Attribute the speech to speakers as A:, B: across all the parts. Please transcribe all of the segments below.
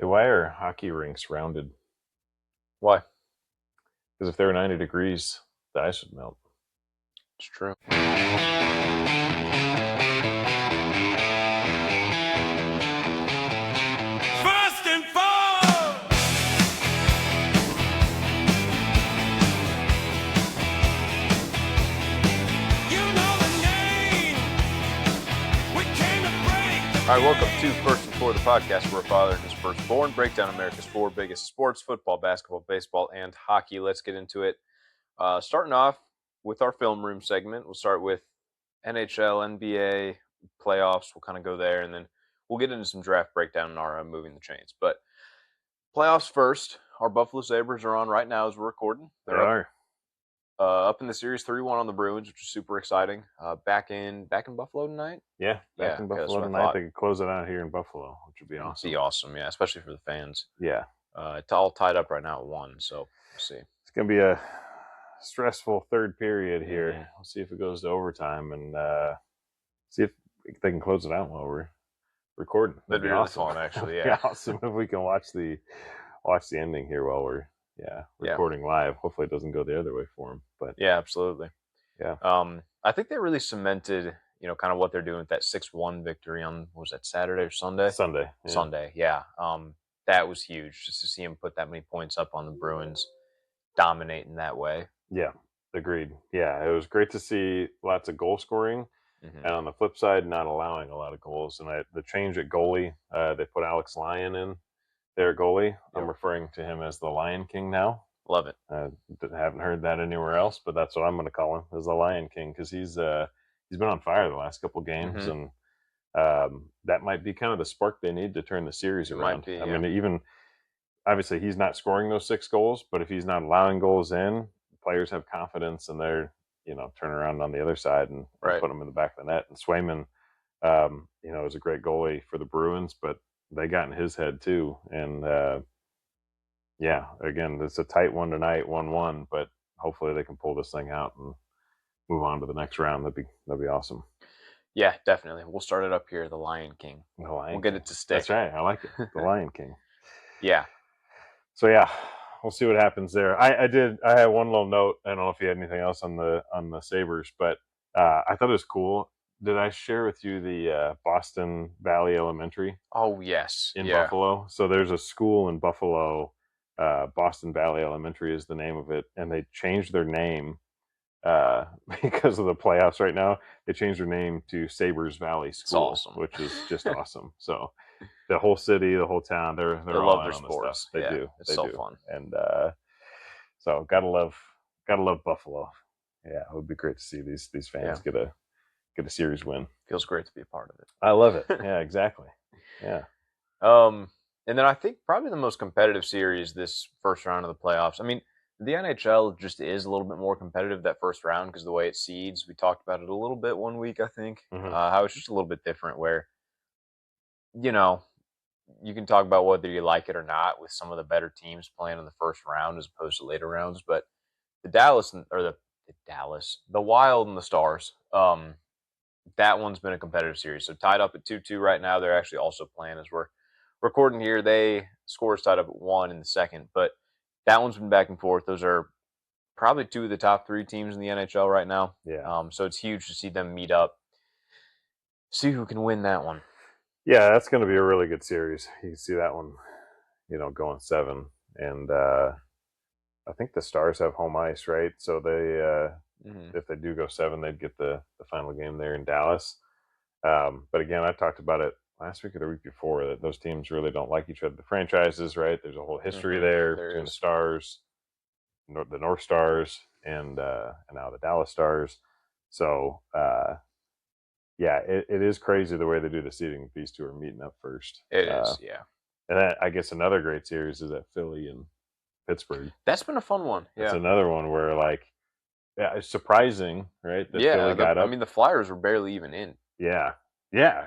A: Hey, why are hockey rinks rounded?
B: Why?
A: Because if they were 90 degrees, the ice would melt.
B: It's true.
C: First and foremost, you know the name. We came to break the
B: All right, welcome to First and Four, the podcast where a father and his firstborn break down America's four biggest sports: football, basketball, baseball, and hockey. Let's get into it. Starting off with our film room segment, we'll start with NHL, NBA playoffs. We'll kind of go there, and then we'll get into some draft breakdown and our moving the chains. But playoffs first. Our Buffalo Sabres are on right now as we're recording.
A: They
B: They're
A: are.
B: up in the series 3-1 on the Bruins, which is super exciting. Back in Buffalo tonight.
A: Yeah, back in
B: Okay, that's
A: Buffalo
B: what I
A: tonight.
B: thought.
A: They could close it out here in Buffalo, which would be
B: It'd
A: awesome.
B: be awesome, yeah, especially for the fans.
A: Yeah,
B: It's all tied up right now at 1, so we'll see.
A: it's going to be a stressful third period here.
B: Mhm.
A: We'll see if it goes to overtime and see if they can close it out while we're recording.
B: That'd be really fun, actually, yeah.
A: Awesome if we can watch the ending here while we're recording live. Hopefully it doesn't go the other way for them. But
B: Yeah, absolutely.
A: yeah,
B: I think they really cemented, kind of what they're doing with that 6-1 victory on, what was that, Saturday or Sunday?
A: Sunday. Yeah.
B: Sunday, yeah. That was huge, just to see him put that many points up on the Bruins, dominating that way.
A: Yeah, agreed. Yeah, it was great to see lots of goal scoring.
B: Mhm.
A: And on the flip side, not allowing a lot of goals. And the change at goalie, they put Alex Lyon in their goalie. I'm referring to him as the Lion King now.
B: Love it.
A: Haven't heard that anywhere else, but that's what I'm going to call him, is the Lion King, because he's been on fire the last couple games, and that might be kind of the spark they need to turn the series around.
B: Might be,
A: I mean, even obviously he's not scoring those 6 goals, but if he's not allowing goals in, players have confidence and they're turn around on the other side and
B: Right.
A: put them in the back of the net. And Swayman, is a great goalie for the Bruins, but they got in his head too. And again, it's a tight one tonight, 1-1, but hopefully they can pull this thing out and move on to the next round. That'd be awesome.
B: Yeah, definitely. We'll start it up here, the Lion King.
A: The Lion
B: We'll get
A: King.
B: it to stick.
A: That's right. I like it. The Lion King.
B: Yeah.
A: So yeah, we'll see what happens there. I had one little note. I don't know if you had anything else on the Sabres, but I thought it was cool. Did I share with you the Boston Valley Elementary
B: Oh, yes.
A: in
B: Yeah.
A: Buffalo? So there's a school in Buffalo, Boston Valley Elementary is the name of it, and they changed their name because of the playoffs right now. They changed their name to Sabres Valley School,
B: awesome.
A: which is just awesome. So the whole city, the whole town, they're
B: They
A: all
B: love
A: in
B: their
A: on this
B: sports.
A: stuff. They
B: Yeah,
A: do.
B: it's
A: They
B: so
A: do.
B: fun.
A: And so gotta love Buffalo. Yeah, it would be great to see these fans get a series win.
B: Feels great to be a part of it.
A: I love it. Yeah, exactly. Yeah.
B: And then I think probably the most competitive series this first round of the playoffs. I mean, the NHL just is a little bit more competitive that first round because the way it seeds. We talked about it a little bit one week, I think.
A: Mhm.
B: How it's just a little bit different where, you can talk about whether you like it or not with some of the better teams playing in the first round as opposed to later rounds. But the Wild and the Stars, that one's been a competitive series. So tied up at 2-2 right now. They're actually also playing as we're recording here. They scores tied up at 1 in the second, but that one's been back and forth. Those are probably 2 of the top 3 teams in the NHL right now.
A: Yeah.
B: So it's huge to see them meet up. See who can win that one.
A: Yeah, that's going to be a really good series. You can see that one, going 7. And I think the Stars have home ice, right? So they, if they do go 7, they'd get the final game there in Dallas. But again, I talked about it last week or the week before that those teams really don't like each other. The franchises, right? There's a whole history there between the Stars, the North Stars, and now the Dallas Stars. So it is crazy the way they do the seeding. These two are meeting up first.
B: It is, yeah.
A: And then I guess another great series is at Philly and Pittsburgh.
B: That's been a fun one. Yeah.
A: It's another one where it's surprising, right? That Philly got up.
B: I mean, the Flyers were barely even in.
A: Yeah.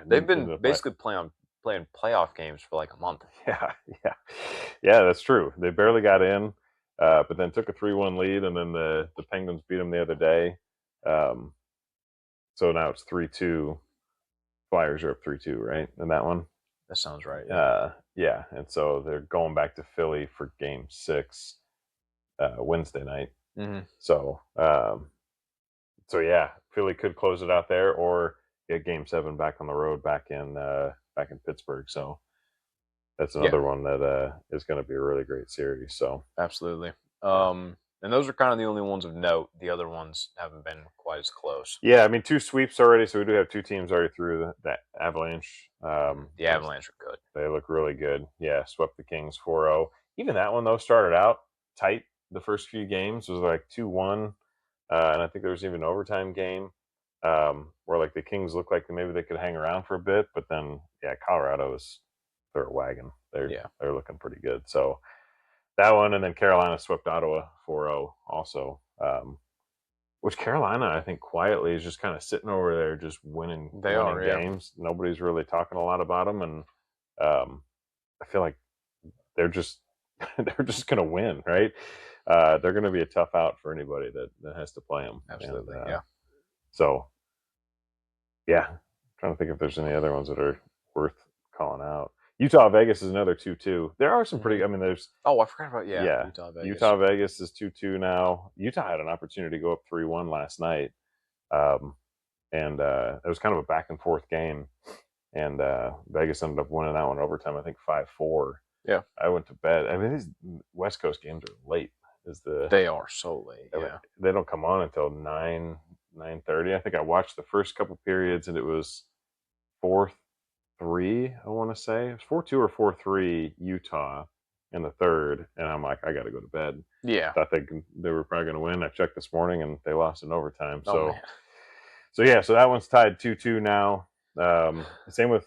B: They've been basically playing playoff games for like a month.
A: Yeah, that's true. They barely got in, but then took a 3-1 lead, and then the Penguins beat them the other day. So now it's 3-2. Flyers are up 3-2, right? In that one.
B: That sounds right.
A: Yeah, and so they're going back to Philly for Game 6 Wednesday night.
B: Mm-hmm.
A: So yeah, Philly could close it out there or get Game 7 back on the road back in Pittsburgh. So that's another one that is going to be a really great series. So
B: absolutely. And those are kind of the only ones of note. The other ones haven't been quite as close.
A: Yeah, I mean, 2 sweeps already, so we do have 2 teams already through that Avalanche.
B: The Avalanche are good.
A: They look really good. Yeah, swept the Kings 4-0. Even that one, though, started out tight. The first few games was like 2-1, and I think there was even an overtime game where like the Kings looked like maybe they could hang around for a bit, but then, yeah, Colorado they're a wagon. They're looking pretty good. So that one, and then Carolina swept Ottawa 4-0 also. Which Carolina, I think, quietly is just kind of sitting over there, just winning games. Nobody's really talking a lot about them, and I feel like they're just going to win, right? They're going to be a tough out for anybody that has to play them.
B: Absolutely,
A: and, So, yeah, I'm trying to think if there's any other ones that are worth calling out. Utah Vegas is another 2-2. There are some pretty. I mean, there's.
B: Oh, I forgot about Utah Vegas.
A: Utah Vegas is 2-2 now. Utah had an opportunity to go up 3-1 last night, and it was kind of a back and forth game, and Vegas ended up winning that one overtime. I think 5-4.
B: Yeah,
A: I went to bed. I mean, these West Coast games are late.
B: They are so late. Yeah,
A: they don't come on until 9:30. I think I watched the first couple periods, and it was 4-3, I want to say. It was 4-2 or 4-3 Utah in the third, and I'm like, I got to go to bed.
B: Yeah.
A: Thought they were probably going to win. I checked this morning, and they lost in overtime. So that one's tied 2-2 now. Same with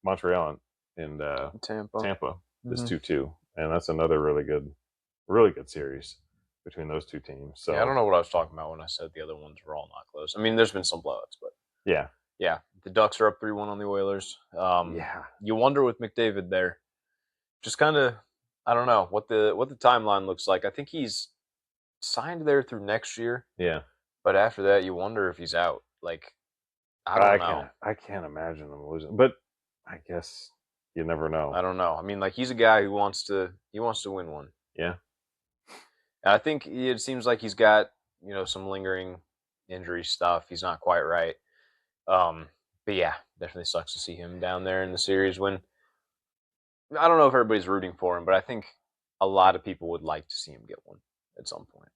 A: Montreal and Tampa. Mm-hmm. Is 2-2, and that's another really good series between those two teams. So
B: I don't know what I was talking about when I said the other ones were all not close. I mean, there's been some blowouts, but yeah, the Ducks are up 3-1 on the Oilers. You wonder with McDavid there, just kind of, I don't know what the timeline looks like. I think he's signed there through next year.
A: Yeah,
B: but after that, you wonder if he's out. Like, I don't know.
A: I can't imagine him losing, but I guess you never know.
B: I don't know. I mean, like, he's a guy who wants to win one.
A: Yeah.
B: And I think it seems like he's got, some lingering injury stuff. He's not quite right. But yeah, definitely sucks to see him down there in the series when I don't know if everybody's rooting for him, but I think a lot of people would like to see him get one at some point.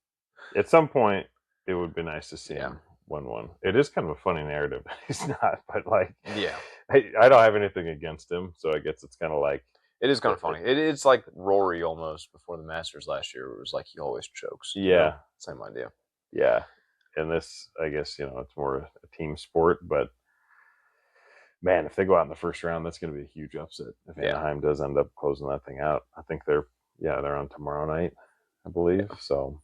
A: At some point, it would be nice to see him win one. It is kind of a funny narrative. He's not, but like, I don't have anything against him, so I guess it's kind of like.
B: It is kind of funny. It's like Rory almost before the Masters last year. It was like he always chokes.
A: Yeah.
B: Same idea.
A: Yeah. And this, I guess, it's more a team sport. But, man, if they go out in the first round, that's going to be a huge upset. If Anaheim does end up closing that thing out. I think they're on tomorrow night, I believe. So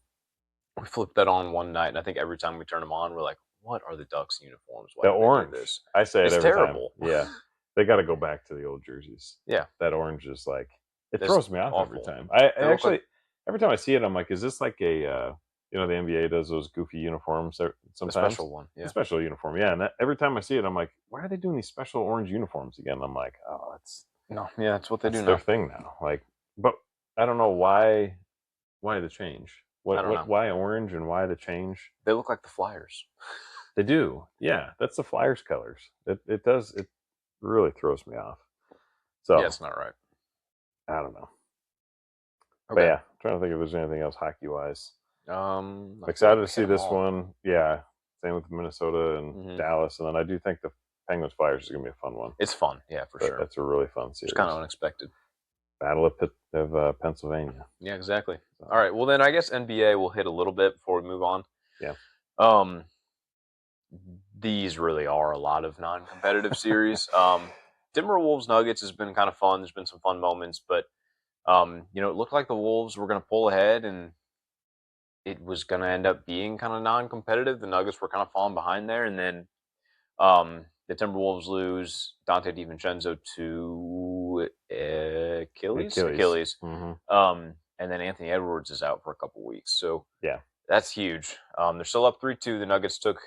B: we flipped that on one night, and I think every time we turn them on, we're like, what are the Ducks uniforms?
A: Why the orange. This? I say
B: it's
A: every
B: terrible.
A: Time. Yeah. They got to go back to the old jerseys.
B: Yeah.
A: That orange is like, it throws me off every time. I actually, every time I see it, I'm like, is this like a, the NBA does those goofy uniforms sometimes?
B: The special one. Yeah.
A: The special uniform. Yeah. And every time I see it, I'm like, why are they doing these special orange uniforms again? I'm like, oh, it's.
B: No, yeah, that's what they do now.
A: Their thing now. Like, but I don't know why the change. Why orange and why the change?
B: They look like the Flyers.
A: They do. Yeah. That's the Flyers colors. It does. It really throws me off. So
B: yeah, it's not right.
A: I don't know. Okay. But yeah, I'm trying to think if there's anything else hockey wise. I'm excited to see this one. Yeah. Same with Minnesota and Dallas. And then I do think the Penguins Flyers is gonna be a fun one.
B: It's fun, yeah, for sure.
A: That's a really fun series.
B: It's kind of unexpected.
A: Battle of Pennsylvania.
B: Yeah, exactly. All right. Well then I guess NBA will hit a little bit before we move on.
A: Yeah.
B: These really are a lot of non-competitive series. Timberwolves Nuggets has been kind of fun. There's been some fun moments, but it looked like the Wolves were going to pull ahead, and it was going to end up being kind of non-competitive. The Nuggets were kind of falling behind there, and then the Timberwolves lose Dante DiVincenzo to Achilles.
A: Mm-hmm.
B: And then Anthony Edwards is out for a couple weeks. So
A: yeah,
B: that's huge. They're still up 3-2. The Nuggets took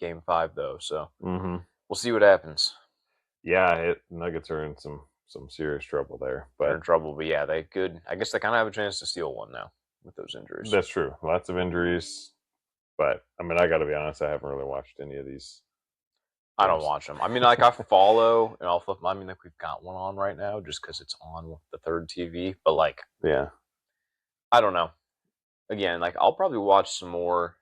B: Game 5 though, so we'll see what happens.
A: Yeah, Nuggets are in some serious trouble there.
B: They're in
A: But
B: trouble, but yeah, they could. I guess they kind of have a chance to steal one now with those injuries.
A: that's true. Lots of injuries. But I mean, I got to be honest. I haven't really watched any of these.
B: I don't
A: games.
B: watch them. I mean, like I follow, and I'll flip. I mean, like we've got one on right now just because it's on the third TV. But like,
A: Yeah.
B: I don't know. Again, like I'll probably watch some more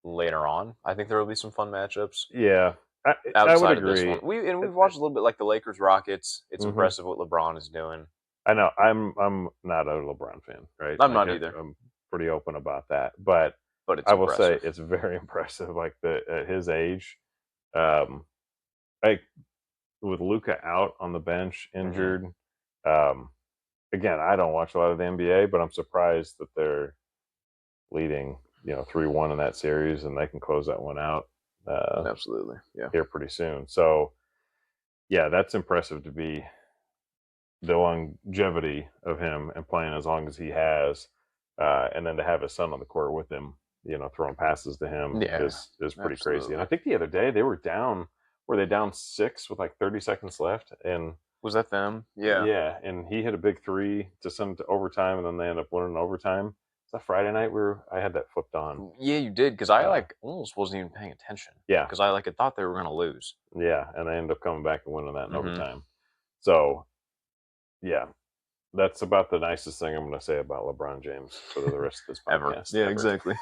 B: later on. I think there will be some fun matchups.
A: Yeah. I
B: Outside
A: would
B: of this
A: agree.
B: one, we've watched a little bit like the Lakers Rockets. It's
A: Mhm.
B: impressive what LeBron is doing.
A: I know. I'm not a LeBron fan, right?
B: I'm not either.
A: I'm pretty open about that. But
B: it's
A: I will say
B: impressive.
A: it's very impressive. Like at his age, like with Luka out on the bench, injured. Again, I don't watch a lot of the NBA, but I'm surprised that they're leading, 3-1 in that series, and they can close that one out.
B: Absolutely, yeah.
A: Here pretty soon. So, yeah, that's impressive to be the longevity of him and playing as long as he has, and then to have his son on the court with him, throwing passes to him is pretty crazy. And I think the other day they were down. Were they down 6 with like 30 seconds left? And
B: was that them? Yeah.
A: Yeah, and he hit a big three to send to overtime, and then they end up winning overtime. Is that Friday night? I had that flipped on.
B: Yeah, you did because I almost wasn't even paying attention.
A: Yeah,
B: because I thought they were going to lose.
A: Yeah, and they end up coming back and winning that in overtime. So, yeah, that's about the nicest thing I'm going to say about LeBron James for the rest of this podcast.
B: Yeah, exactly.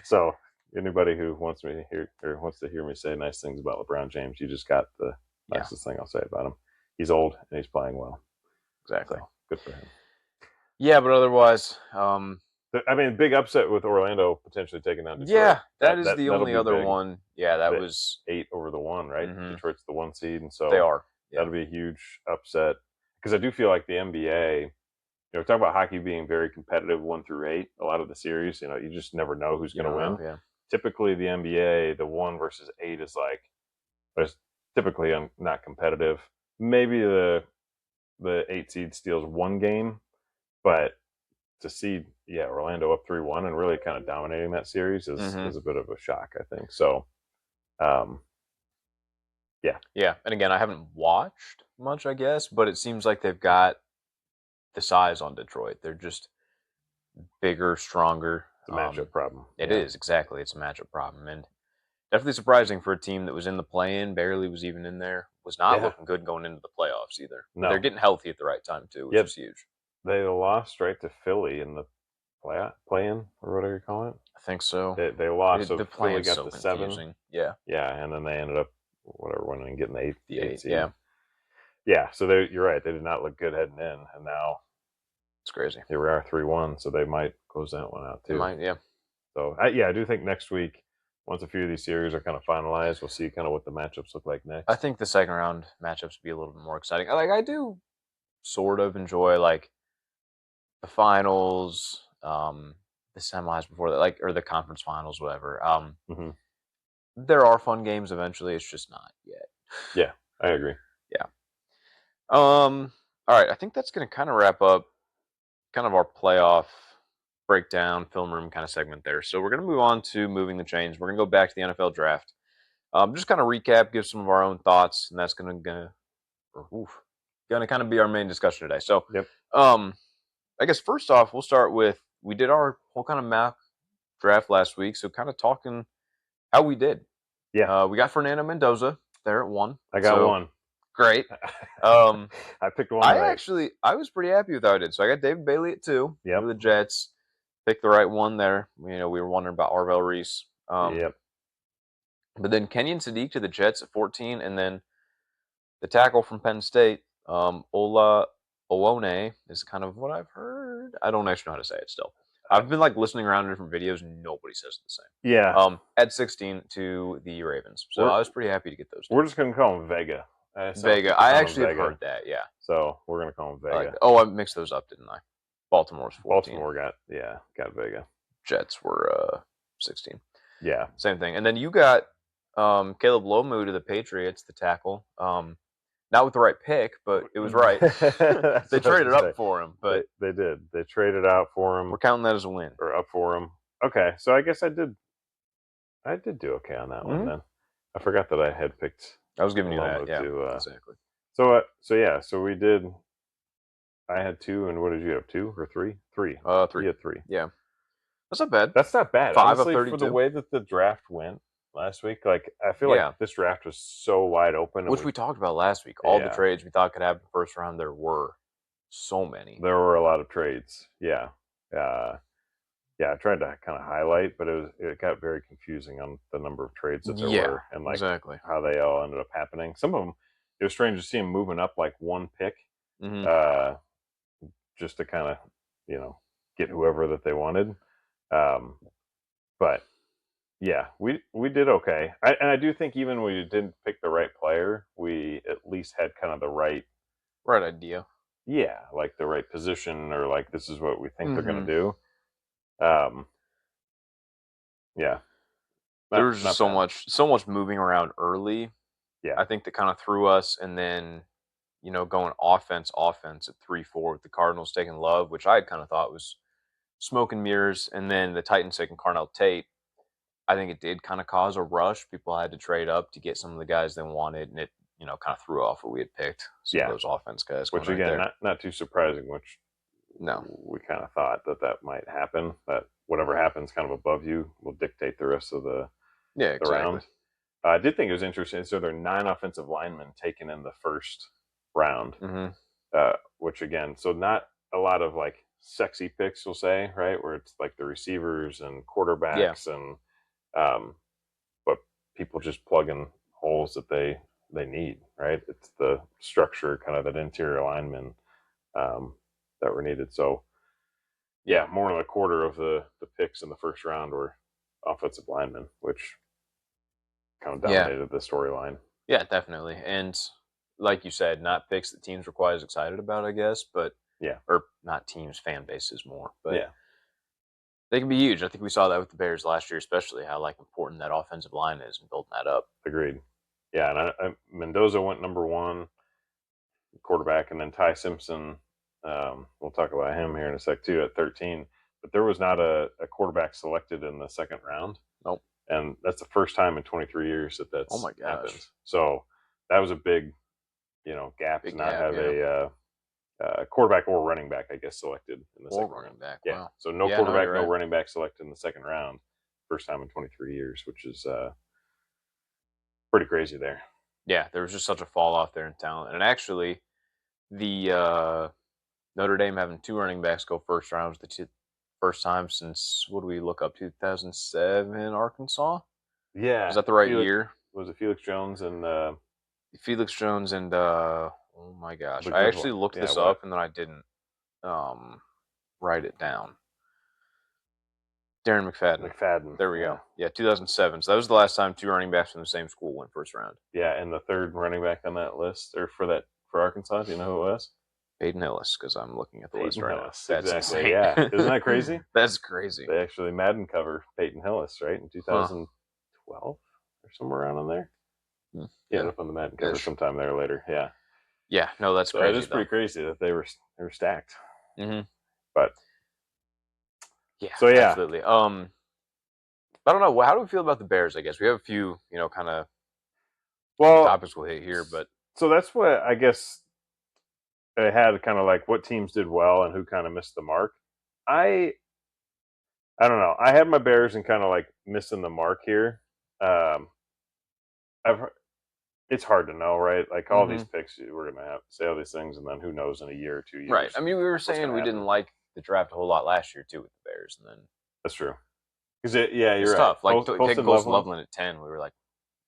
A: So, anybody who wants me to hear or wants to hear me say nice things about LeBron James, you just got the nicest thing I'll say about him. He's old and he's playing well.
B: Exactly.
A: So, good for him.
B: Yeah, but otherwise,
A: I mean, big upset with Orlando potentially taking down Detroit.
B: Yeah, that is the only other
A: big.
B: one. Yeah, that was
A: 8 over the 1, right? Detroit's the 1 seed, and so
B: they are.
A: Yeah. That'll be a huge upset because I do feel like the NBA. We talk about hockey being very competitive 1 through 8. A lot of the series, you just never know who's going to win.
B: Yeah.
A: Typically, the NBA, the 1 versus 8 is it's typically not competitive. Maybe the 8 seed steals 1 game, but to see Orlando up 3-1 and really kind of dominating that series is a bit of a shock, I think. So,
B: yeah. And again, I haven't watched much, I guess, but it seems like they've got the size on Detroit. They're just bigger, stronger.
A: It's a matchup problem.
B: It is, exactly. It's a matchup problem. And definitely surprising for a team that was in the play-in, barely was even in there, was not looking good going into the playoffs either. No. They're getting healthy at the right time, too, which is huge.
A: They lost right to Philly in the play-in, or whatever you call it.
B: I think so.
A: They lost, so
B: the
A: Philly got
B: so
A: the
B: confusing.
A: 7.
B: Yeah.
A: Yeah, and then they ended up, winning and getting the 8 seed.
B: Yeah.
A: Yeah, so you're right. They did not look good heading in, and now
B: it's crazy.
A: Here we are 3-1, so they might close that one out, too.
B: They might, yeah.
A: So, I do think next week, once a few of these series are kind of finalized, we'll see kind of what the matchups look like next.
B: I think the second round matchups will be a little bit more exciting. I do sort of enjoy, the finals, the semis before that, or the conference finals, whatever. There are fun games eventually. It's just not yet.
A: Yeah, I agree.
B: Yeah. All right. I think that's going to kind of wrap up kind of our playoff breakdown, film room kind of segment there. So we're going to move on to moving the chains. We're going to go back to the NFL draft. Just kind of recap, give some of our own thoughts, and that's going to kind of be our main discussion today. So, I guess first off, we'll start with, we did our whole kind of mock draft last week, so kind of talking how we did.
A: Yeah.
B: We got Fernando Mendoza there at 1.
A: I got 1.
B: Great.
A: I picked 1
B: right. I was pretty happy with how I did. So I got David Bailey at 2 for the Jets. Picked the right one there. We were wondering about Arvell Reese. But then Kenyon Sadiq to the Jets at 14, and then the tackle from Penn State, Ola Owone, is kind of what I've heard. I don't actually know how to say it still. I've been listening around to different videos, and nobody says the same.
A: Yeah.
B: At 16 to the Ravens. So I was pretty happy to get those.
A: We're just going to call him Vega.
B: Vega. I actually have heard that, yeah.
A: So we're going to call him Vega.
B: I mixed those up, didn't I? Baltimore's 14.
A: Baltimore got Vega.
B: Jets were 16.
A: Yeah.
B: Same thing. And then you got Caleb Lomu to the Patriots, the tackle. Not with the right pick, but it was right. They traded up for him, but
A: they did. They traded out for him.
B: We're counting that as a win.
A: Or up for him. Okay, so I guess I did do okay on that one then. I forgot that I had picked
B: I was giving you
A: I'll
B: that.
A: move
B: Yeah,
A: to,
B: exactly.
A: So we did. I had 2, and what did you have? 2 or 3? 3.
B: 3.
A: You had 3.
B: Yeah, that's not bad.
A: That's not bad,
B: 5 of
A: honestly, for the
B: 32.
A: way that the draft went last week. Like, I feel
B: Yeah.
A: like this draft was so wide open,
B: Which we talked about last week. All the
A: Yeah.
B: trades we thought could happen first round, there were so many.
A: there were a lot of trades. Yeah, yeah. I tried to kind of highlight, but it got very confusing on the number of trades that there were, and like
B: exactly.
A: how they all ended up happening. Some of them, it was strange to see them moving up like one pick, just to kind of, get whoever that they wanted. But yeah, we did okay. And I do think even when we didn't pick the right player, we at least had kind of the right
B: idea.
A: Yeah, like the right position, or like this is what we think they're going to do. Yeah,
B: There was just so much moving around early.
A: Yeah,
B: I think that kind of threw us, and then going offense at 3-4 with the Cardinals taking Love, which I had kind of thought was smoke and mirrors, and then the Titans taking Carnell Tate. I think it did kind of cause a rush. People had to trade up to get some of the guys they wanted, and it kind of threw off what we had picked. Some of those offense guys,
A: which again, not too surprising. Which
B: no,
A: we kind of thought that might happen. That whatever happens, kind of above you, will dictate the rest of the round. I did think it was interesting. So there are 9 offensive linemen taken in the first round, which again, so not a lot of like sexy picks, we'll say, right? Where it's like the receivers and quarterbacks and but people just plug in holes that they need, right? It's the structure, kind of that interior lineman that were needed. So yeah, more than a quarter of the picks in the first round were offensive linemen, which kind of dominated the storyline.
B: Yeah, definitely. And like you said, not picks that teams were quite as excited about, I guess, but or not teams, fan bases more, but they can be huge. I think we saw that with the Bears last year, especially how like important that offensive line is and building that up.
A: Agreed. Yeah, and Mendoza went number 1 quarterback, and then Ty Simpson. We'll talk about him here in a sec too at 13. But there was not a quarterback selected in the second round.
B: Nope.
A: And that's the first time in 23 years that's
B: oh my gosh.
A: happened. So that was a big, gap to not have a quarterback or running back, I guess, selected in the second round.
B: Back.
A: Yeah.
B: Wow.
A: So no quarterback, no running back selected in the second round. First time in 23 years, which is pretty crazy there.
B: Yeah, there was just such a fall off there in talent. And actually, the Notre Dame having 2 running backs go first round was the first time since, what do we look up, 2007 Arkansas?
A: Yeah.
B: Was that the right year?
A: Was it Felix Jones and
B: oh my gosh. I actually looked this up and then I didn't write it down. Darren McFadden. There we go. Yeah, 2007. So that was the last time 2 running backs from the same school went first round.
A: Yeah, and the third running back on that list, or for Arkansas, do you know who it was?
B: Peyton Hillis, because I'm looking at the list right now. That's
A: exactly.
B: Insane.
A: Yeah, isn't that crazy?
B: That's crazy.
A: They actually Madden cover Peyton Hillis, right, in 2012 or somewhere around in there. Yeah, up on the Madden cover sometime there later. Yeah.
B: Yeah, no, that's crazy.
A: It is pretty crazy that they were stacked.
B: Mm-hmm.
A: But
B: yeah,
A: so yeah,
B: absolutely. I don't know. How do we feel about the Bears? I guess we have a few, kind of topics we'll hit here, but
A: so that's what I guess I had kind of like what teams did well and who kind of missed the mark. I don't know. I had my Bears and kind of like missing the mark here. It's hard to know, right? Like all these picks, we're gonna have to say all these things, and then who knows in a year or 2 years.
B: Right. I mean, we were saying we didn't like the draft a whole lot last year too with the Bears, and then
A: that's true. Because you're
B: it's
A: right.
B: Tough. Like taking Colston Loveland at 10, we were like,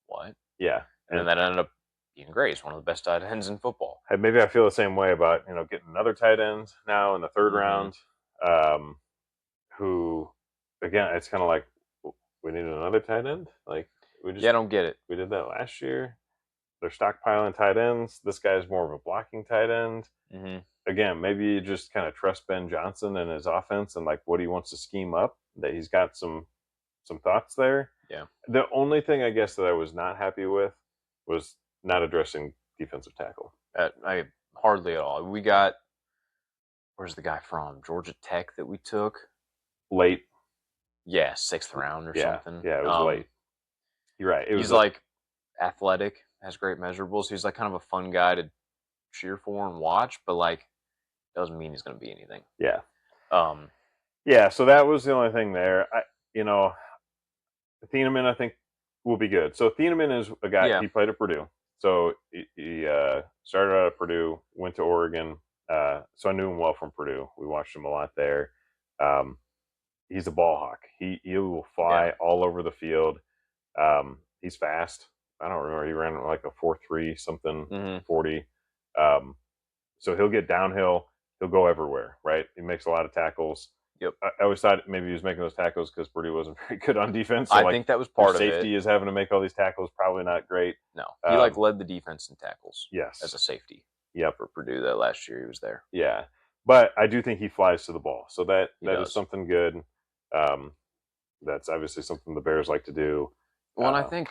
B: what?
A: Yeah.
B: And then that ended up being great. It's one of the best tight ends in football.
A: And maybe I feel the same way about getting another tight end now in the third round. Who, again, it's kind of like we need another tight end. Like we just
B: I don't get it.
A: We did that last year. They're stockpiling tight ends. This guy's more of a blocking tight end. Again, maybe you just kind of trust Ben Johnson and his offense and like what he wants to scheme up. That he's got some thoughts there.
B: Yeah.
A: The only thing I guess that I was not happy with was not addressing defensive tackle.
B: Hardly at all. We got, where's the guy from? Georgia Tech that we took
A: late.
B: Yeah, 6th round or something.
A: Yeah, it was late. You're right.
B: He's like athletic. has great measurables. He's like kind of a fun guy to cheer for and watch, but like doesn't mean he's going to be anything.
A: Yeah.
B: Um,
A: Yeah, so that was the only thing there. Thieneman, I think, will be good. So Thieneman is a guy, he played at Purdue. So he started out at Purdue, went to Oregon. So I knew him well from Purdue. We watched him a lot there. He's a ball hawk. He will fly all over the field. He's fast. I don't remember. He ran like a 4.3 something, 40. So he'll get downhill. He'll go everywhere, right? He makes a lot of tackles.
B: Yep.
A: I always thought maybe he was making those tackles because Purdue wasn't very good on defense. So
B: I think that was part of it.
A: Safety is having to make all these tackles. Probably not great.
B: No, he led the defense in tackles.
A: Yes,
B: as a safety.
A: Yep,
B: for Purdue that last year he was there.
A: Yeah, but I do think he flies to the ball, so that is something good. That's obviously something the Bears like to do.
B: Well, and I think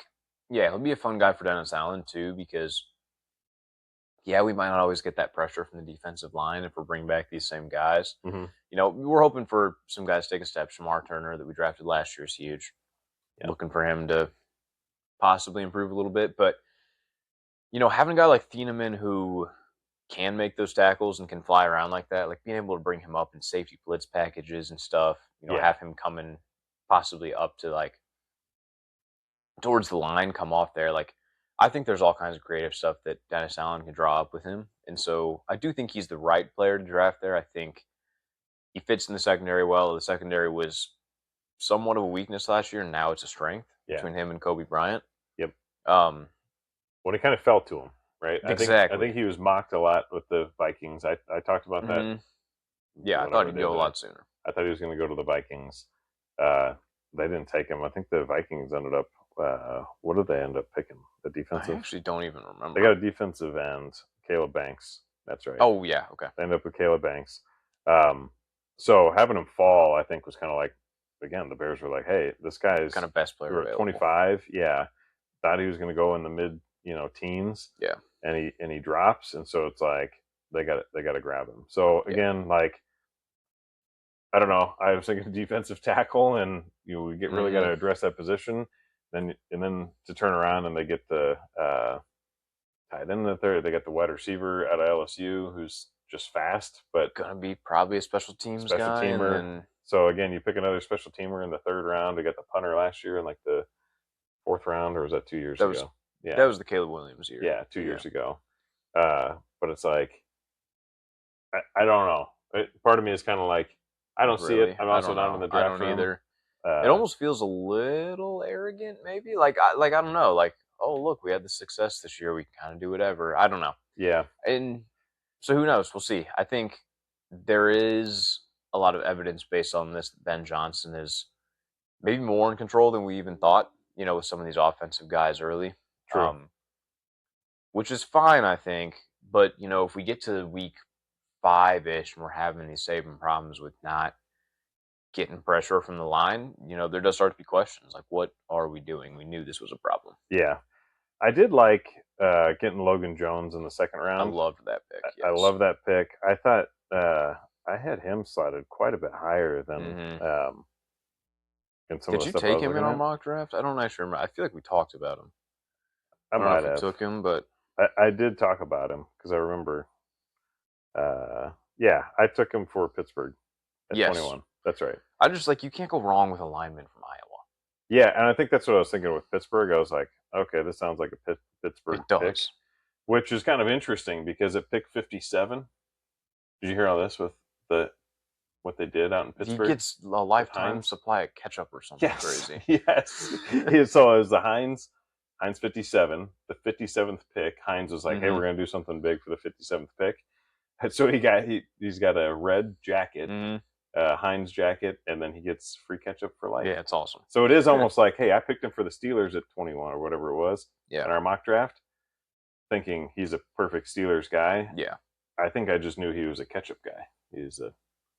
B: he'll be a fun guy for Dennis Allen too, because we might not always get that pressure from the defensive line if we're bringing back these same guys.
A: Mm-hmm.
B: We're hoping for some guys to take a step. Shamar Turner that we drafted last year is huge. Yep. Looking for him to possibly improve a little bit, but having a guy like Thieneman who can make those tackles and can fly around like that, like being able to bring him up in safety blitz packages and stuff, have him coming possibly up to like towards the line, come off there. Like, I think there's all kinds of creative stuff that Dennis Allen can draw up with him. And so I do think he's the right player to draft there. I think he fits in the secondary well. The secondary was somewhat of a weakness last year, and now it's a strength between him and Kobe Bryant.
A: Yep. When it kind of fell to him, right?
B: Exactly.
A: I think he was mocked a lot with the Vikings. I talked about that.
B: Yeah, I thought he'd go a lot sooner.
A: I thought he was going to go to the Vikings. They didn't take him. I think the Vikings ended up, what did they end up picking? The defensive?
B: I actually don't even remember.
A: They got a defensive end, Caleb Banks. That's right.
B: Oh, yeah, okay.
A: They ended up with Caleb Banks. So having him fall, I think, was kind of like, again, the Bears were like, hey, this guy's
B: kind of best player available.
A: 25. Yeah. Thought he was going to go in the mid, teens.
B: Yeah.
A: And he drops. And so it's like, they got to grab him. So again, like, I don't know. I was thinking defensive tackle, and we really got to address that position. And then to turn around and they get the tight end in the third. They got the wide receiver out of LSU who's just fast, but
B: gonna be probably a special teamer.
A: And so again, you pick another special teamer in the third round. They got the punter last year in like the fourth round, or was that 2 years ago?
B: That was the Caleb Williams year.
A: Yeah, 2 years ago. But it's like I don't know. Part of me is kind of like, I don't see it. I'm also not in the draft
B: I don't either. It almost feels a little arrogant, maybe. Like I don't know. Like, oh, look, we had the success this year. We can kind of do whatever. I don't know.
A: Yeah.
B: And so who knows? We'll see. I think there is a lot of evidence based on this that Ben Johnson is maybe more in control than we even thought, with some of these offensive guys early.
A: True.
B: Which is fine, I think. But, if we get to week 5-ish and we're having these saving problems with not getting pressure from the line, there does start to be questions like, what are we doing? We knew this was a problem.
A: Yeah. I did like getting Logan Jones in the second round.
B: I loved that pick. Yes.
A: I love that pick. I thought I had him slotted quite a bit higher than in some of the
B: Did
A: stuff
B: you take him in our mock draft? I don't actually remember. I feel like we talked about him.
A: I might have
B: took him, but
A: I did talk about him because I remember. I took him for Pittsburgh at 21. That's right.
B: I just you can't go wrong with a lineman from Iowa.
A: Yeah, and I think that's what I was thinking with Pittsburgh. I was like, okay, this sounds like a Pittsburgh pick, which is kind of interesting because at pick 57, did you hear all this with what they did out in Pittsburgh?
B: He gets a lifetime supply of ketchup or something crazy.
A: Yes. So it was the Heinz 57, the 57th pick. Heinz was like, hey, we're going to do something big for the 57th pick. And so he's got a red jacket, Heinz jacket, and then he gets free ketchup for life.
B: Yeah, it's awesome.
A: So it is almost like, hey, I picked him for the Steelers at 21 or whatever it was in our mock draft, thinking he's a perfect Steelers guy.
B: Yeah.
A: I think I just knew he was a ketchup guy.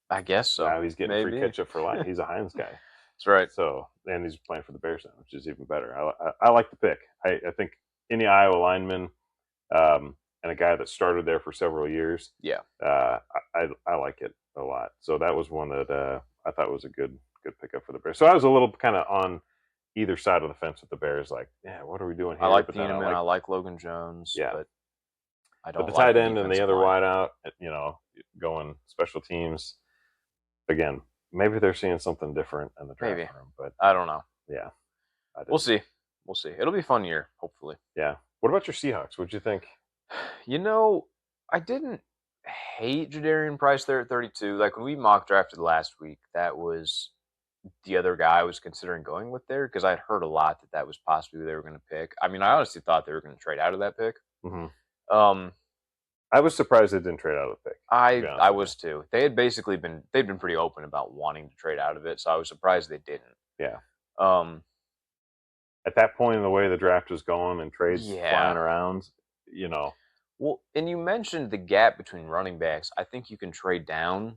B: I guess so.
A: Now he's getting free ketchup for life. He's a Heinz guy.
B: That's right.
A: So, and he's playing for the Bears now, which is even better. I like the pick. I think any Iowa lineman, and a guy that started there for several years.
B: Yeah.
A: I like it a lot. So that was one that I thought was a good pickup for the Bears. So I was a little kind of on either side of the fence with the Bears. Like, yeah, what are we doing here?
B: I like
A: But then
B: Thieneman. I like Logan Jones.
A: Yeah.
B: But I
A: but
B: don't
A: the
B: like
A: tight
B: the
A: end and the
B: defensive
A: other
B: line.
A: wideout, going special teams. Again, maybe they're seeing something different in the draft
B: Maybe.
A: room, but
B: I don't know.
A: yeah,
B: We'll see. We'll see. It'll be a fun year, hopefully.
A: Yeah. What about your Seahawks? What'd you think?
B: I didn't hate Jadarian Price there at 32. Like when we mock drafted last week, that was the other guy I was considering going with there because I had heard a lot that was possibly who they were going to pick. I mean, I honestly thought they were going to trade out of that pick.
A: Mm-hmm. I was surprised they didn't trade out of the pick.
B: I was too. They'd been pretty open about wanting to trade out of it, so I was surprised they didn't.
A: Yeah. At that point in the way the draft was going and trades flying around,
B: Well, and you mentioned the gap between running backs. I think you can trade down,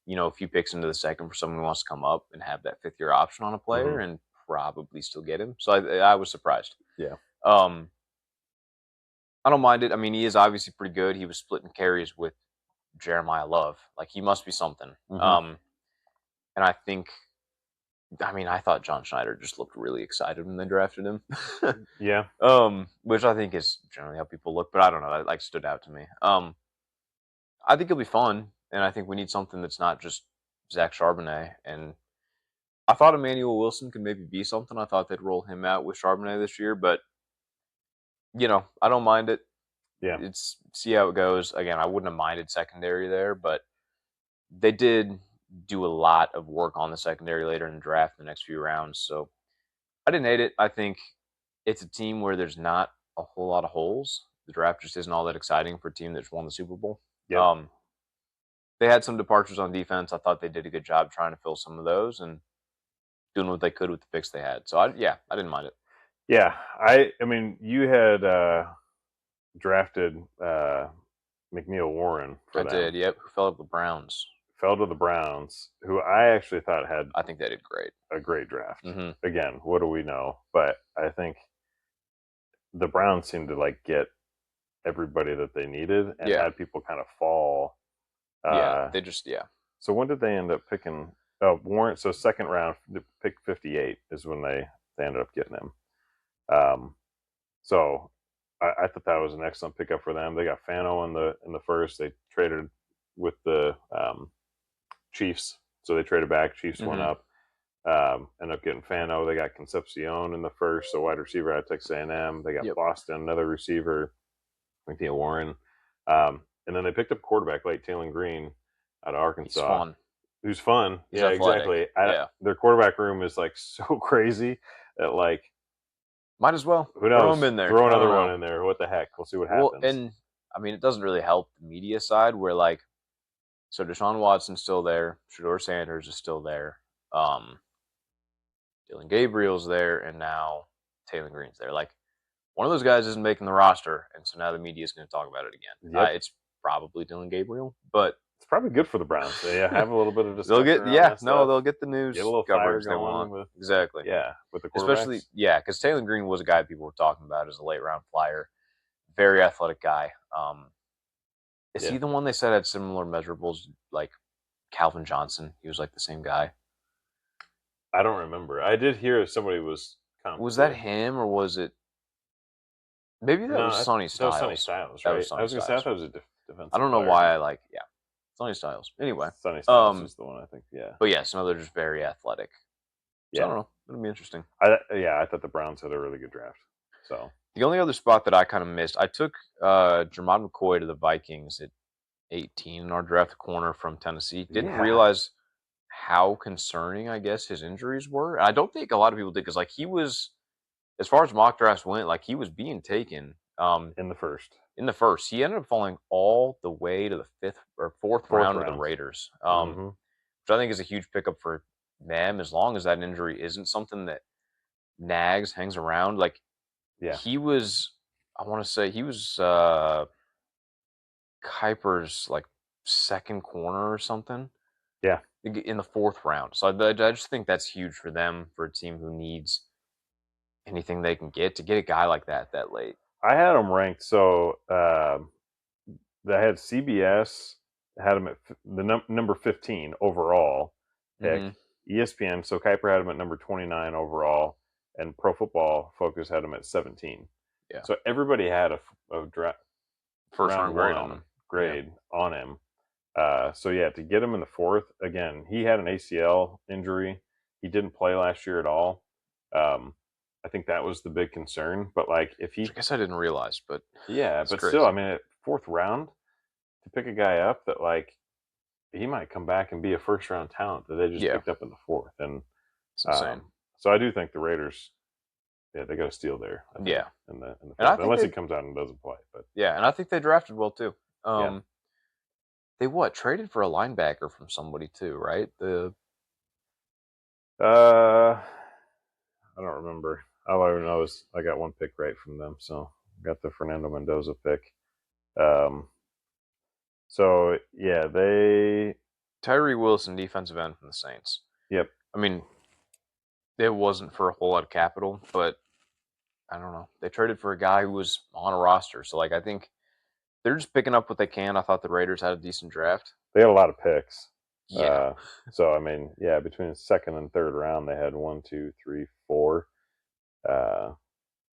B: a few picks into the second for someone who wants to come up and have that 5th-year option on a player and probably still get him. So I was surprised.
A: Yeah.
B: I don't mind it. I mean, he is obviously pretty good. He was splitting carries with Jeremiah Love. Like, he must be something. And I think, I thought John Schneider just looked really excited when they drafted him.
A: Yeah.
B: Which I think is generally how people look, but I don't know. That stood out to me. I think it'll be fun, and I think we need something that's not just Zach Charbonnet. And I thought Emmanuel Wilson could maybe be something. I thought they'd roll him out with Charbonnet this year, but I don't mind it.
A: Yeah.
B: It's see how it goes. Again, I wouldn't have minded secondary there, but they did do a lot of work on the secondary later in the draft in the next few rounds. So I didn't hate it. I think it's a team where there's not a whole lot of holes. The draft just isn't all that exciting for a team that's won the Super Bowl.
A: Yep.
B: They had some departures on defense. I thought they did a good job trying to fill some of those and doing what they could with the picks they had. So I didn't mind it.
A: Yeah, I mean, you had drafted McNeil Warren for them.
B: I did, yep. Who fell to the Browns.
A: Fell to the Browns, who I actually thought had...
B: I think they did great.
A: A great draft.
B: Mm-hmm.
A: Again, what do we know? But I think the Browns seemed to, get everybody that they needed and had people kind of fall.
B: They just...
A: So when did they end up picking... Warren, so second round, pick 58 is when they ended up getting him. So I thought that was an excellent pickup for them. They got Fano in the first. They traded with the Chiefs, so they traded back. Chiefs went up. Ended up getting Fano. They got Concepcion in the first, so wide receiver out of Texas A&M. They got Boston, another receiver, McNeil Warren, and then they picked up quarterback late, Taylor Green out of Arkansas.
B: He's fun.
A: Who's fun?
B: He's
A: athletic. Exactly. Their quarterback room is so crazy that
B: might as well.
A: Who knows?
B: Throw him in there.
A: Throw another one in there. What the heck? We'll see what happens.
B: Well, and it doesn't really help the media side where so Deshaun Watson's still there, Shedeur Sanders is still there, Dylan Gabriel's there, and now Taylor Green's there. One of those guys isn't making the roster, and so now the media is going to talk about it again.
A: Yep.
B: It's probably Dylan Gabriel, but
A: it's probably good for the Browns. They have a little bit of discussion.
B: They'll get the news.
A: Get a little
B: coverage
A: fire
B: they want.
A: with
B: the
A: quarterbacks.
B: Especially because Taylor Green was a guy people were talking about as a late round flyer, very athletic guy. Is he the one they said had similar measurables like Calvin Johnson? He was the same guy.
A: I don't remember. I did hear somebody was.
B: Was that him or was it? Maybe that was Sonny Styles.
A: That was Sonny Styles, right? I was going to say I thought it was a defensive.
B: I don't know why I Sonny Styles. Anyway,
A: Sonny Styles is the one I think. Yeah.
B: But so they're just very athletic. So I don't know. It'll be interesting.
A: I thought the Browns had a really good draft. So
B: the only other spot that I kind of missed, I took Jermod McCoy to the Vikings at 18 in our draft corner from Tennessee. Didn't realize how concerning, I guess, his injuries were. And I don't think a lot of people did because he was, as far as mock drafts went, he was being taken
A: in the first.
B: In the first, he ended up falling all the way to the 5th or 4th round of the Raiders, which I think is a huge pickup for them. As long as that injury isn't something that hangs around. He was, I want to say, he was Kuiper's second corner or something.
A: Yeah,
B: in the 4th round. So I just think that's huge for them, for a team who needs anything they can get to get a guy like that late.
A: I had him ranked so they had CBS had him at the number 15 overall pick. ESPN, so Kuiper had him at number 29 overall. and Pro Football Focus had him at 17.
B: Yeah.
A: So everybody had a draft
B: First round grade on him.
A: On him. So yeah, to get him in the 4th, again, he had an ACL injury. He didn't play last year at all. I think that was the big concern. But like, if he,
B: I guess I didn't realize, but
A: yeah, but
B: crazy.
A: still, I mean, at 4th round to pick a guy up that like he might come back and be a first round talent that they just picked up in the 4th, and
B: it's insane.
A: So I do think the Raiders, yeah, they got a steal there. I think,
B: yeah,
A: in the 4th, unless he comes out and doesn't play. But
B: yeah, and I think they drafted well too. They traded for a linebacker from somebody too, right?
A: I don't remember. All I know is I got one pick right from them, so I got the Fernando Mendoza pick. So yeah,
B: Tyree Wilson, defensive end from the Saints.
A: Yep.
B: I mean, it wasn't for a whole lot of capital, but I don't know. They traded for a guy who was on a roster, so like I think they're just picking up what they can. I thought the Raiders had a decent draft.
A: They had a lot of picks.
B: Yeah.
A: So I mean, yeah, between the 2nd and 3rd round, they had 1, 2, 3, 4.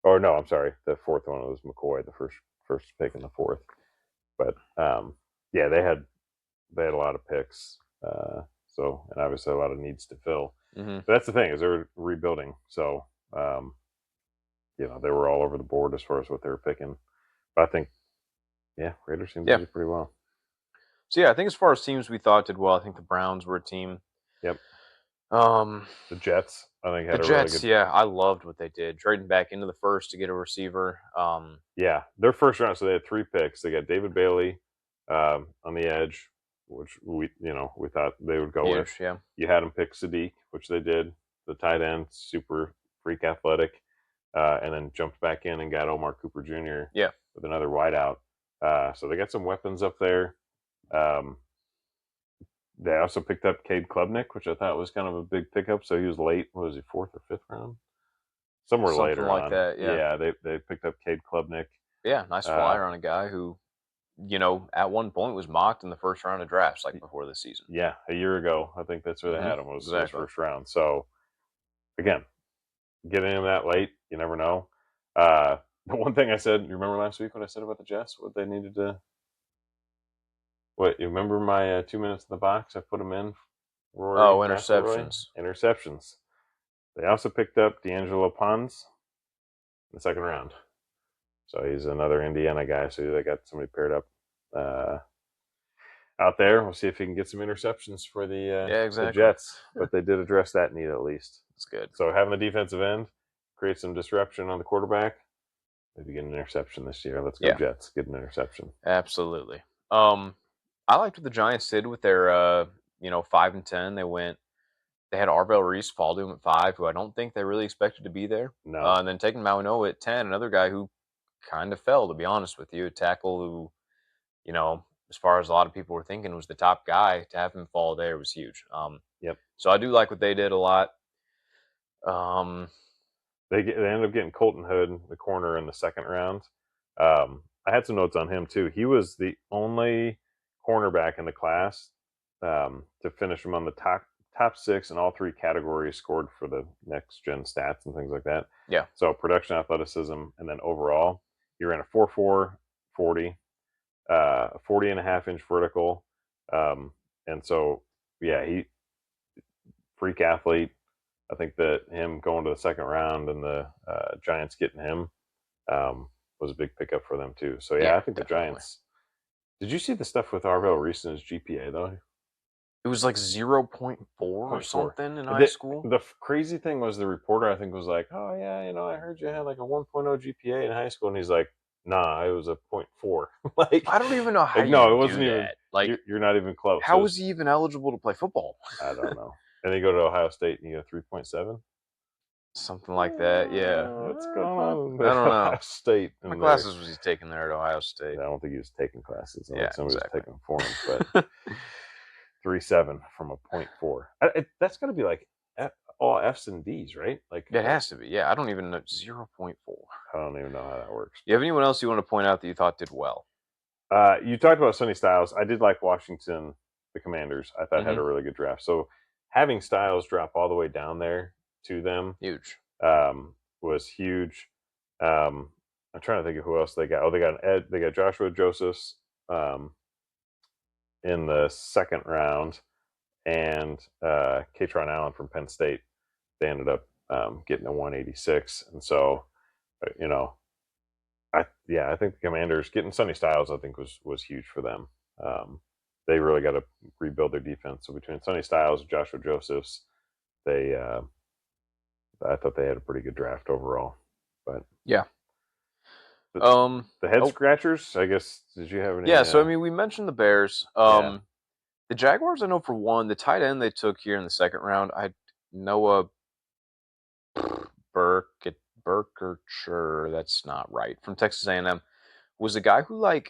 A: Or no, I'm sorry, the 4th one was McCoy, the first pick in the 4th. But yeah, they had a lot of picks. So, and obviously a lot of needs to fill.
B: Mm-hmm.
A: But that's the thing, is they're rebuilding. So, they were all over the board as far as what they were picking. But I think, yeah, Raiders seem to do pretty well.
B: So yeah, I think as far as teams we thought did well, I think the Browns were a team.
A: Yep.
B: The
A: Jets, I think, had
B: the Jets. Really good... Yeah, I loved what they did, trading back into the 1st to get a receiver.
A: Yeah, their first round. So they had 3 picks. They got David Bailey on the edge, which we thought they would go with.
B: Yeah.
A: You had them pick Sadiq, which they did. The tight end, super freak athletic, and then jumped back in and got Omar Cooper Jr.
B: Yeah,
A: with another wideout. So they got some weapons up there. They also picked up Cade Klubnik, which I thought was kind of a big pickup. So he was late. What was he, 4th or 5th round? Something later
B: like
A: on.
B: That. Yeah.
A: They picked up Cade Klubnik.
B: Yeah, nice flyer on a guy who, at one point was mocked in the 1st round of drafts, like before this season.
A: Yeah, a year ago, I think that's where they had him, was his 1st round. So again, getting him that late, you never know. The one thing I said, you remember last week what I said about the Jets? What they needed to... What, you remember my 2 minutes in the box? I put them in.
B: Interceptions.
A: Interceptions. They also picked up D'Angelo Pons in the 2nd round. So he's another Indiana guy. So they got somebody paired up out there. We'll see if he can get some interceptions for the Jets. But they did address that need at least.
B: That's good.
A: So having a defensive end create some disruption on the quarterback. Maybe get an interception this year. Let's go Jets. Get an interception.
B: Absolutely. I liked what the Giants did with their 5-10. They had Arvell Reese fall to him at 5, who I don't think they really expected to be there.
A: No.
B: And then taking Mauigoa at 10, another guy who kind of fell, to be honest with you. A tackle who, as far as a lot of people were thinking, was the top guy. To have him fall there was huge.
A: Yep.
B: So I do like what they did a lot.
A: They ended up getting Colton Hood, the corner, in the 2nd round. I had some notes on him too. He was the only cornerback in the class to finish among the top 6 in all 3 categories scored for the next gen stats and things like that.
B: Yeah.
A: So production, athleticism, and then overall, he ran a 4.4 40, a 40.5-inch vertical, and so he freak athlete. I think that him going to the 2nd round and the Giants getting him was a big pickup for them too. So I think definitely. The Giants. Did you see the stuff with Arvell Reese and his GPA though?
B: It was like 0.4 or something in high school.
A: The crazy thing was the reporter, I think, was like, "Oh yeah, I heard you had like a 1.0 GPA in high school," and he's like, "Nah, it was a 0.4."
B: Like, I don't even know how.
A: No, it wasn't even.
B: That. Like,
A: you're not even close.
B: How was he even eligible to play football?
A: I don't know. And then you go to Ohio State and you get 3.7.
B: Something like that, yeah.
A: What's going on?
B: I don't know.
A: Ohio State.
B: What classes was he taking there at Ohio State?
A: I don't think he was taking classes. Somebody was taking them for him. But 3.7 from a 0.4. That's got to be like all F's and D's, right? Like
B: it has to be. Yeah, I don't even know. 0.4.
A: I don't even know how that works.
B: You have anyone else you want to point out that you thought did well?
A: You talked about Sonny Styles. I did like Washington, the Commanders. I thought had a really good draft. So having Styles drop all the way down there to them,
B: huge.
A: was huge. I'm trying to think of who else they got. Oh, they got They got Joshua Josephs in the second round, and Katron Allen from Penn State. They ended up getting a 186, and so I think the Commanders getting Sonny Styles, I think was huge for them. They really got to rebuild their defense. So between Sonny Styles, Joshua Josephs, I thought they had a pretty good draft overall. But
B: yeah,
A: the head scratchers, I guess. Did you have any?
B: Yeah, so I mean, we mentioned the Bears. The Jaguars, I know for one, the tight end they took here in the second round, Noah Burkircher, that's not right, from Texas A&M, was a guy who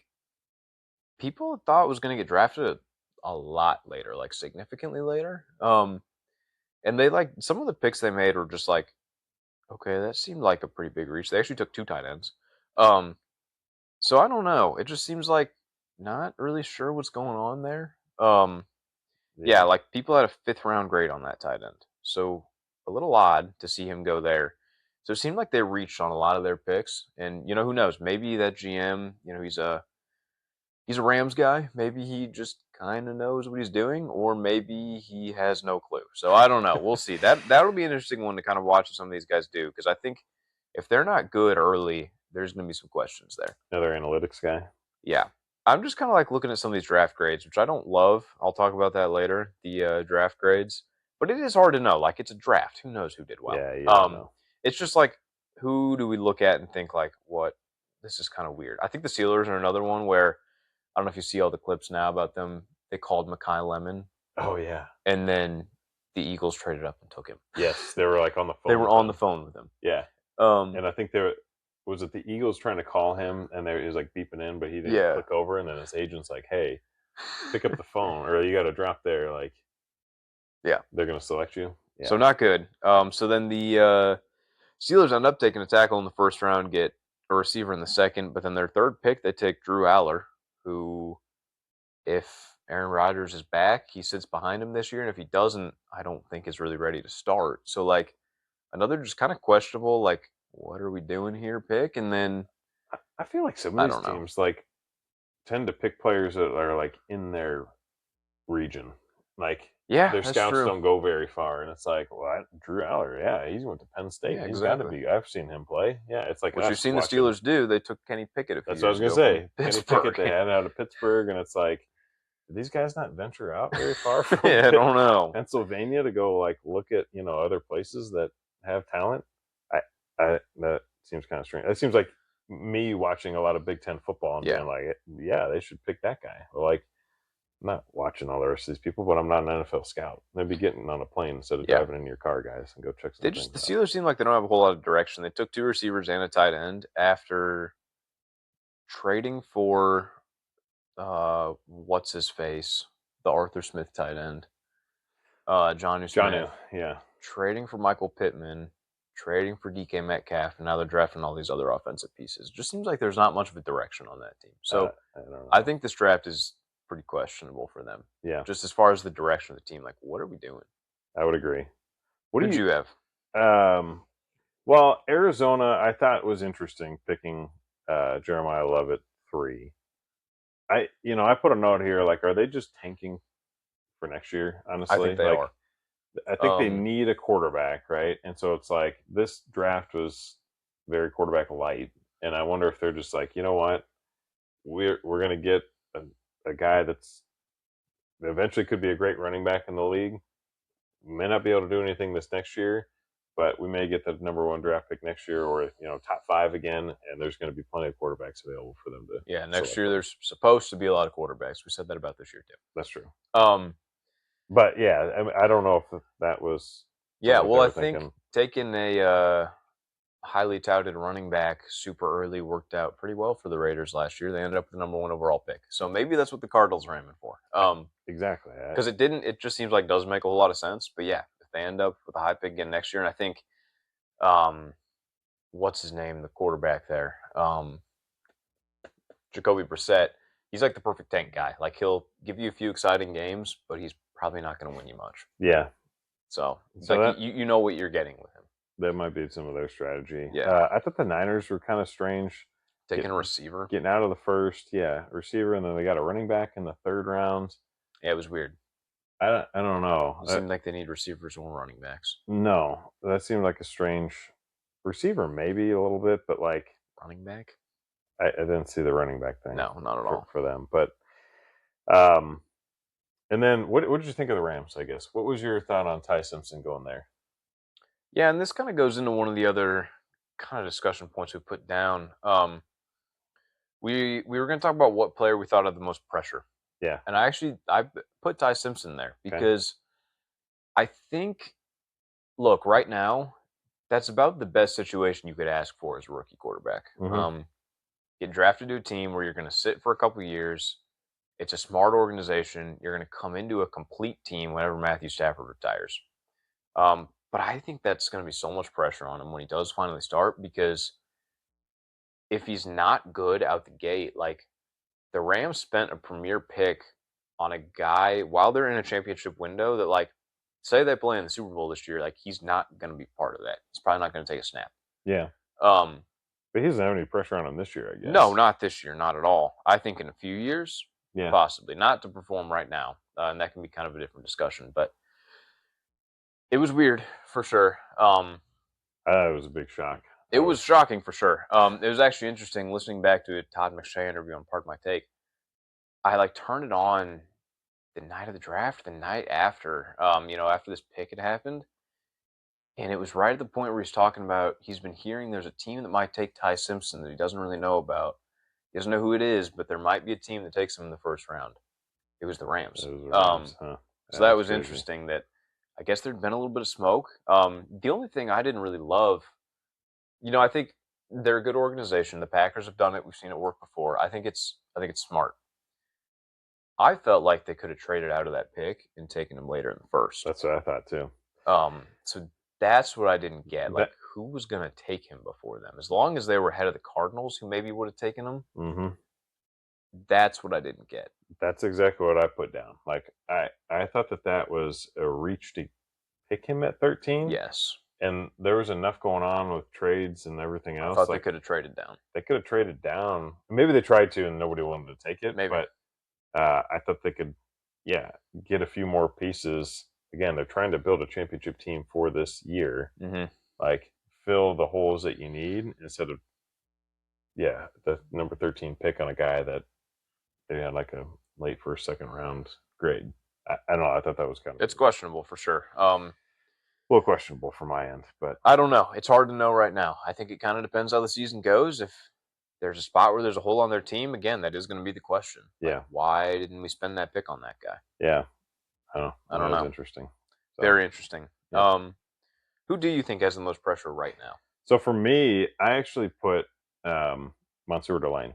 B: people thought was going to get drafted a lot later, significantly later. And they some of the picks they made were just okay, that seemed like a pretty big reach. They actually took 2 tight ends. So I don't know. It just seems like not really sure what's going on there. People had a 5th round grade on that tight end. So a little odd to see him go there. So it seemed like they reached on a lot of their picks. And, who knows? Maybe that GM, he's a Rams guy. Maybe he just kind of knows what he's doing, or maybe he has no clue. So I don't know. We'll see. That'll be an interesting one to kind of watch what some of these guys do, because I think if they're not good early, there's going to be some questions there.
A: Another analytics guy.
B: Yeah. I'm just kind of looking at some of these draft grades, which I don't love. I'll talk about that later, the draft grades. But it is hard to know. It's a draft. Who knows who did well?
A: Yeah, you don't know.
B: It's just who do we look at and think what? This is kind of weird. I think the Steelers are another one where, I don't know if you see all the clips now about them. They called Mekhi Lemon.
A: Oh, yeah.
B: And then the Eagles traded up and took him.
A: Yes, they were on the phone.
B: They were on the phone with him.
A: Yeah. And I think was it the Eagles trying to call him, and he was beeping in, but he didn't click over, and then his agent's like, "Hey, pick up the phone, or you got to drop there." They're going to select you.
B: Yeah. So not good. So then the Steelers end up taking a tackle in the first round, get a receiver in the second, but then their third pick, they take Drew Aller, who, if Aaron Rodgers is back, he sits behind him this year, and if he doesn't, I don't think is really ready to start. So another just kind of questionable, what are we doing here pick? And then
A: I feel like some of these teams tend to pick players that are in their region. Their scouts don't go very far, and it's Drew Aller, yeah, he went to Penn State.
B: Yeah,
A: he's got to be. I've seen him play. Yeah, it's
B: what you've seen the Steelers do. They took Kenny Pickett.
A: That's what I was gonna say. Kenny Pickett, they had out of Pittsburgh, and it's did these guys not venture out very far from
B: I don't know,
A: Pennsylvania to go look at other places that have talent? That seems kind of strange. It seems like me watching a lot of Big Ten football and being they should pick that guy. Well, I'm not watching all the rest of these people, but I'm not an NFL scout. They'd be getting on a plane instead of driving in your car, guys, and go check some things out.
B: The Steelers seem like they don't have a whole lot of direction. They took 2 receivers and a tight end after trading for what's his face, the Arthur Smith tight end, Jonnu Smith.
A: Yeah.
B: Trading for Michael Pittman, trading for DK Metcalf, and now they're drafting all these other offensive pieces. It just seems like there's not much of a direction on that team. So I think this draft is pretty questionable for them.
A: Yeah.
B: Just as far as the direction of the team, what are we doing?
A: I would agree.
B: What did you have?
A: Well, Arizona, I thought was interesting picking Jeremiah Love at 3. I put a note here, are they just tanking for next year? Honestly,
B: I think they are.
A: I think they need a quarterback, right? And so it's this draft was very quarterback light, and I wonder if they're just you know what, we're going to get a guy that's eventually could be a great running back in the league. May not be able to do anything this next year, but we may get the number 1 draft pick next year, or top 5 again, and there's going to be plenty of quarterbacks available for them to.
B: Yeah, next year there's supposed to be a lot of quarterbacks. We said that about this year too.
A: That's true. But yeah, I don't know if that was.
B: Yeah, well, I think taking a highly touted running back super early worked out pretty well for the Raiders last year. They ended up with the number 1 overall pick. So maybe that's what the Cardinals are aiming for.
A: Exactly.
B: Because it just seems doesn't make a whole lot of sense. But yeah, if they end up with a high pick again next year, and I think, what's his name, the quarterback there, Jacoby Brissett, he's the perfect tank guy. He'll give you a few exciting games, but he's probably not going to win you much.
A: Yeah.
B: So it's you know what you're getting with him.
A: That might be some of their strategy.
B: Yeah.
A: I thought the Niners were kind of strange.
B: Taking a receiver.
A: Getting out of the first, receiver, and then they got a running back in the third round.
B: Yeah, it was weird.
A: I don't know.
B: It seemed like they need receivers or running backs.
A: No, that seemed like a strange receiver, maybe a little bit, but like
B: running back.
A: I didn't see the running back thing.
B: No, not at all
A: for them. But and then what did you think of the Rams? I guess what was your thought on Ty Simpson going there?
B: Yeah, and this kind of goes into one of the other kind of discussion points we put down. We were going to talk about what player we thought had the most pressure.
A: Yeah,
B: and I put Ty Simpson there because I think, look, right now, that's about the best situation you could ask for as a rookie quarterback.
A: Mm-hmm.
B: Get drafted to a team where you're going to sit for a couple of years. It's a smart organization. You're going to come into a complete team whenever Matthew Stafford retires. But I think that's going to be so much pressure on him when he does finally start, because if he's not good out the gate, like the Rams spent a premier pick on a guy while they're in a championship window that, like, say they play in the Super Bowl this year, like he's not going to be part of that. He's probably not going to take a snap.
A: Yeah. But he doesn't have any pressure on him this year, I guess.
B: No, not this year, not at all. I think in a few years, possibly. Not to perform right now, and that can be kind of a different discussion. But it was weird, for sure.
A: It was a big shock.
B: It was shocking, for sure. It was actually interesting listening back to a Todd McShay interview on Part of My Take. I turned it on the night of the draft, the night after, after this pick had happened. And it was right at the point where he's talking about he's been hearing there's a team that might take Ty Simpson that he doesn't really know about. He doesn't know who it is, but there might be a team that takes him in the first round. It was the Rams.
A: Huh?
B: So that was interesting that I guess there'd been a little bit of smoke. The only thing I didn't really love, I think they're a good organization. The Packers have done it. We've seen it work before. I think it's smart. I felt like they could have traded out of that pick and taken him later in the first.
A: That's what I thought too.
B: So that's what I didn't get. Like, who was going to take him before them? As long as they were ahead of the Cardinals, who maybe would have taken him.
A: Mm-hmm.
B: That's what I didn't get.
A: That's exactly what I put down. Like, I thought that was a reach to pick him at 13.
B: Yes.
A: And there was enough going on with trades and everything else.
B: I thought they could have traded down.
A: They could have traded down. Maybe they tried to and nobody wanted to take it.
B: Maybe.
A: But I thought they could, get a few more pieces. Again, they're trying to build a championship team for this year.
B: Mm-hmm.
A: Like, fill the holes that you need instead of, the number 13 pick on a guy that they had like a late first, second round grade. I don't know. I thought that was kind of...
B: It's questionable for sure.
A: A little questionable from my end, but...
B: I don't know. It's hard to know right now. I think it kind of depends how the season goes. If there's a spot where there's a hole on their team, again, that is going to be the question.
A: Yeah.
B: Why didn't we spend that pick on that guy?
A: Yeah. I don't know.
B: Interesting.
A: So,
B: very interesting.
A: Yeah.
B: Who do you think has the most pressure right now?
A: So for me, I actually put Mansour Delane,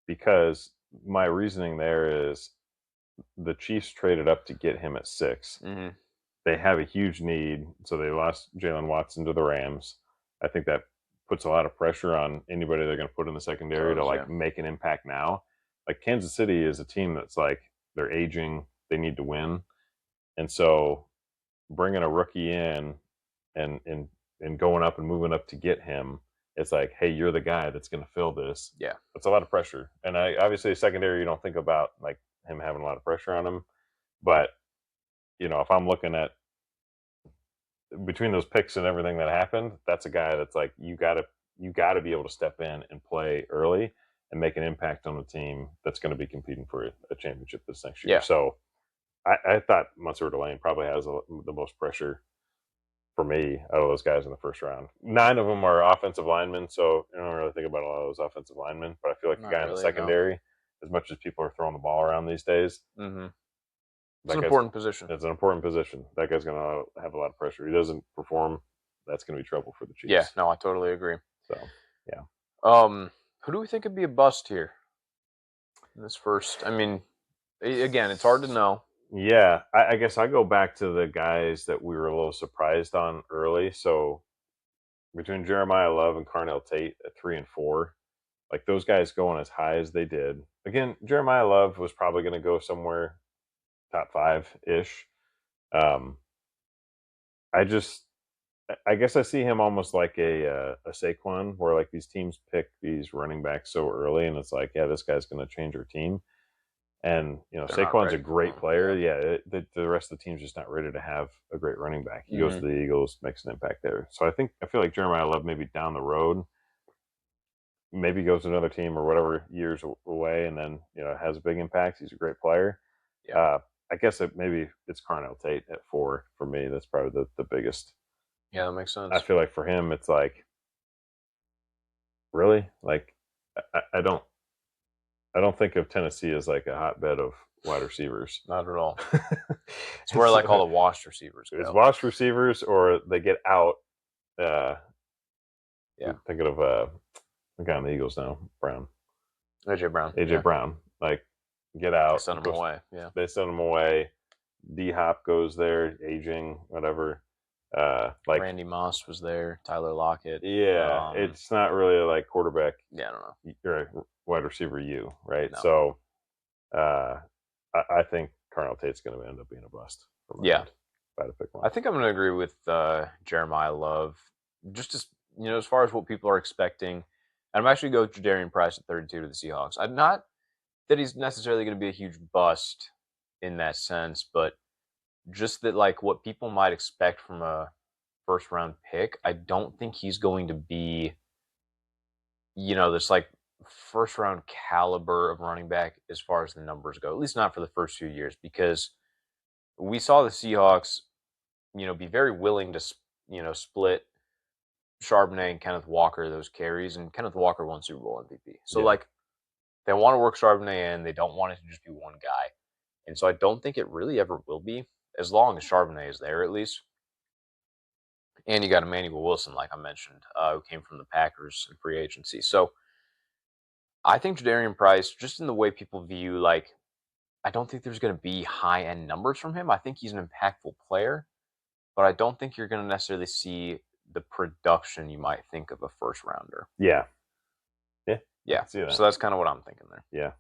A: because my reasoning there is the Chiefs traded up to get him at 6.
B: Mm-hmm.
A: They have a huge need, so they lost Jalen Watson to the Rams. I think that puts a lot of pressure on anybody they're going to put in the secondary to make an impact now. Like, Kansas City is a team that's like, they're aging, they need to win. And so bringing a rookie in and going up and moving up to get him, it's like, hey, you're the guy that's going to fill this.
B: Yeah.
A: It's a lot of pressure. And obviously secondary, you don't think about like him having a lot of pressure on him. But, if I'm looking at between those picks and everything that happened, that's a guy that's like, you gotta be able to step in and play early and make an impact on the team that's going to be competing for a championship this next year.
B: Yeah.
A: So I thought Mansour Delane probably has the most pressure for me out of those guys in the first round. 9 of them are offensive linemen, so I don't really think about a lot of those offensive linemen. But I feel like the guy in the secondary, as much as people are throwing the ball around these days,
B: it's an important position.
A: It's an important position. That guy's going to have a lot of pressure. He doesn't perform, that's going to be trouble for the Chiefs.
B: Yeah, no, I totally agree.
A: So, yeah.
B: Who do we think would be a bust here in this first? I mean, again, it's hard to know.
A: Yeah, I guess I go back to the guys that we were a little surprised on early. So between Jeremiah Love and Carnell Tate at 3 and 4, like those guys going as high as they did. Again, Jeremiah Love was probably going to go somewhere top 5-ish. I I guess I see him almost like a Saquon, where like these teams pick these running backs so early, and it's like, yeah, this guy's going to change our team. And
B: They're not
A: Saquon's a
B: ready for
A: great
B: him,
A: player. Yeah, the rest of the team's just not ready to have a great running back. He goes to the Eagles, makes an impact there. So I feel like Jeremiah Love maybe down the road, maybe goes to another team or whatever years away, and then has a big impact. He's a great player.
B: Yeah.
A: I guess maybe it's Carnell Tate at 4 for me. That's probably the biggest.
B: Yeah, that makes sense.
A: I feel like for him, it's like, really, like I don't think of Tennessee as like a hotbed of wide receivers.
B: Not at all. It's where like all the washed receivers go.
A: It's washed receivers, or they get out. Yeah. Thinking of the guy on the Eagles now, Brown.
B: AJ Brown.
A: AJ Brown. Like, get out.
B: They send him away. Yeah.
A: They send him away. D Hop goes there, aging, whatever. Like
B: Randy Moss was there. Tyler Lockett.
A: Yeah, it's not really like quarterback.
B: Yeah, I don't know.
A: You're a wide receiver, right?
B: No.
A: So, I think Carnell Tate's going to end up being a bust.
B: Yeah.
A: If I had to pick one.
B: I think I'm going to agree with Jeremiah Love. Just as far as what people are expecting, and I'm actually going to go Jadarian Price at 32 to the Seahawks. I'm not that he's necessarily going to be a huge bust in that sense, but just that like what people might expect from a first round pick, I don't think he's going to be, this like first round caliber of running back as far as the numbers go, at least not for the first few years, because we saw the Seahawks, be very willing to, split Charbonnet and Kenneth Walker those carries, and Kenneth Walker won Super Bowl MVP. So like they want to work Charbonnet in, they don't want it to just be one guy. And so I don't think it really ever will be, as long as Charbonnet is there at least. And you got Emmanuel Wilson, like I mentioned, who came from the Packers in free agency. So I think Jadarian Price, just in the way people view, like, I don't think there's going to be high-end numbers from him. I think he's an impactful player, but I don't think you're going to necessarily see the production you might think of a first-rounder.
A: Yeah.
B: So that's kind of what I'm thinking there.
A: Yeah.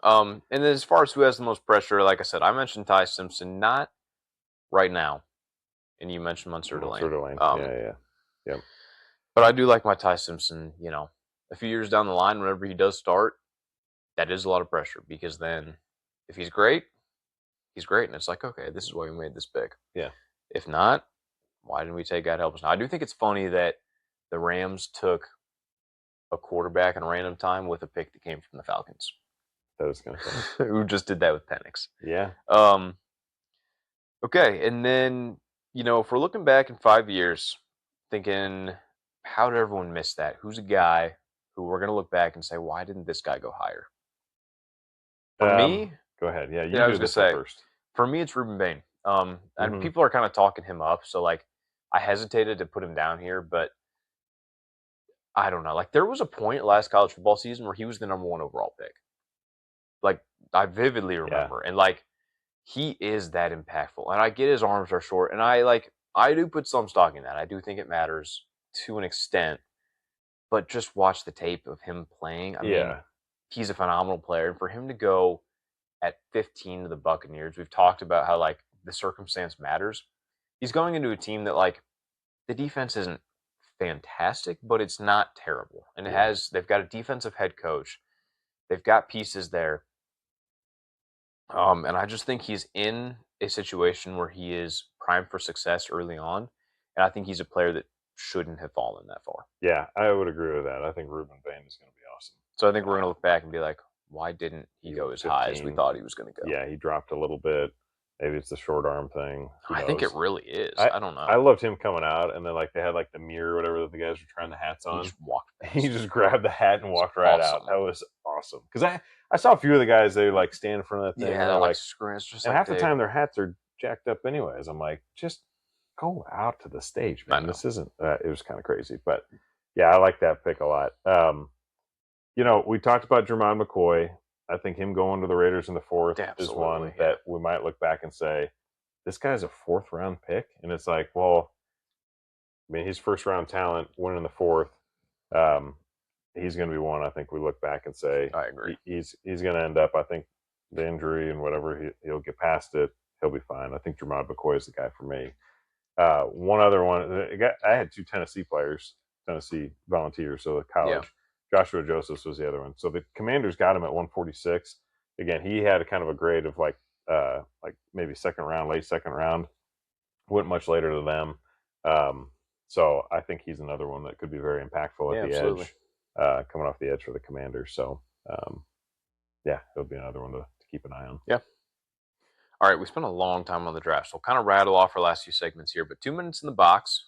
B: And then as far as who has the most pressure, like I said, I mentioned Ty Simpson, not right now. And you mentioned Monsieur Delane.
A: Yeah.
B: But I do like my Ty Simpson, a few years down the line, whenever he does start, that is a lot of pressure, because then if he's great, he's great. And it's like, okay, this is why we made this pick.
A: Yeah.
B: If not, why didn't we take God help us? Now, I do think it's funny that the Rams took a quarterback in random time with a pick that came from the Falcons.
A: That was kind of funny.
B: Who just did that with Penix.
A: Yeah.
B: Okay, and then, if we're looking back in 5 years, thinking, how did everyone miss that? Who's a guy who we're going to look back and say, why didn't this guy go higher? For me...
A: Go ahead. Yeah,
B: I was going to say,
A: first.
B: For me, it's Ruben Bain. And people are kind of talking him up, so, like, I hesitated to put him down here, but I don't know. Like, there was a point last college football season where he was the number 1 overall pick. Like, I vividly remember. And, like, he is that impactful. And I get his arms are short. And I do put some stock in that. I do think it matters to an extent. But just watch the tape of him playing. I mean, he's a phenomenal player. And for him to go at 15 to the Buccaneers, we've talked about how, like, the circumstance matters. He's going into a team that, like, the defense isn't fantastic, but it's not terrible. And they've got a defensive head coach. They've got pieces there. And I just think he's in a situation where he is primed for success early on. And I think he's a player that shouldn't have fallen that far.
A: Yeah, I would agree with that. I think Ruben Bain is going to be awesome.
B: So I think we're going to look back and be like, why didn't he go as high as we thought he was going to go?
A: Yeah, he dropped a little bit. Maybe it's the short arm thing.
B: I think it really is. I don't know.
A: I loved him coming out, and then like they had like the mirror or whatever that the guys were trying the hats on.
B: He just walked past.
A: He just grabbed the hat and walked right out. That was awesome. Because I saw a few of the guys, they like stand in front of that thing.
B: Yeah, they're like screaming.
A: And half the time their hats are jacked up anyways. I'm like, just go out to the stage, man. This isn't, it was kind of crazy. But yeah, I like that pick a lot. We talked about Jermon McCoy. I think him going to the Raiders in the 4th is one that we might look back and say, this guy's a 4th round pick. And it's like, well, I mean, he's first round talent, winning the 4th. He's going to be one. I think we look back and say,
B: I agree.
A: He's going to end up, I think, the injury and whatever, he'll get past it. He'll be fine. I think Jermon McCoy is the guy for me. One other one, I had 2 Tennessee players, Tennessee Volunteers, so the college.
B: Yeah.
A: Joshua Josephs was the other one. So the Commanders got him at 146. Again, he had a kind of a grade of like maybe second round, late second round. Went much later to them. So I think he's another one that could be very impactful at the
B: absolutely.
A: edge, coming off the edge for the Commanders. So yeah, it'll be another one to keep an eye on.
B: Yeah. All right, we spent a long time on the draft, so we'll kind of rattle off our last few segments here. But 2 minutes in the box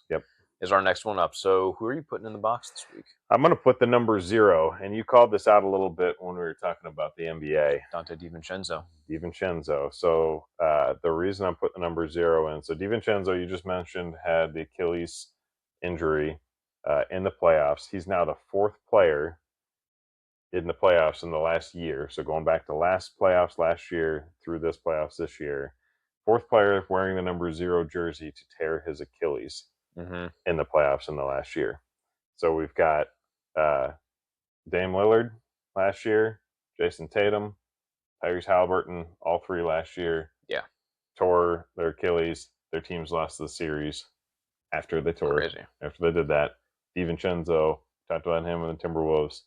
B: is our next one up. So who are you putting in the box this week?
A: I'm going to put the number 0, and you called this out a little bit when we were talking about the NBA.
B: Dante DiVincenzo.
A: DiVincenzo. So the reason I'm putting the number 0 in, so DiVincenzo, you just mentioned, had the Achilles injury in the playoffs. He's now the 4th player in the playoffs in the last year. So going back to last playoffs last year through this playoffs this year, 4th player wearing the number 0 jersey to tear his Achilles in the playoffs in the last year. So we've got Dame Lillard last year, Jason Tatum, Tyrese Halliburton, all 3 last year.
B: Yeah.
A: Tore their Achilles. Their teams lost the series after they tore.
B: Crazy.
A: After they did that. DiVincenzo, talked about him and the Timberwolves.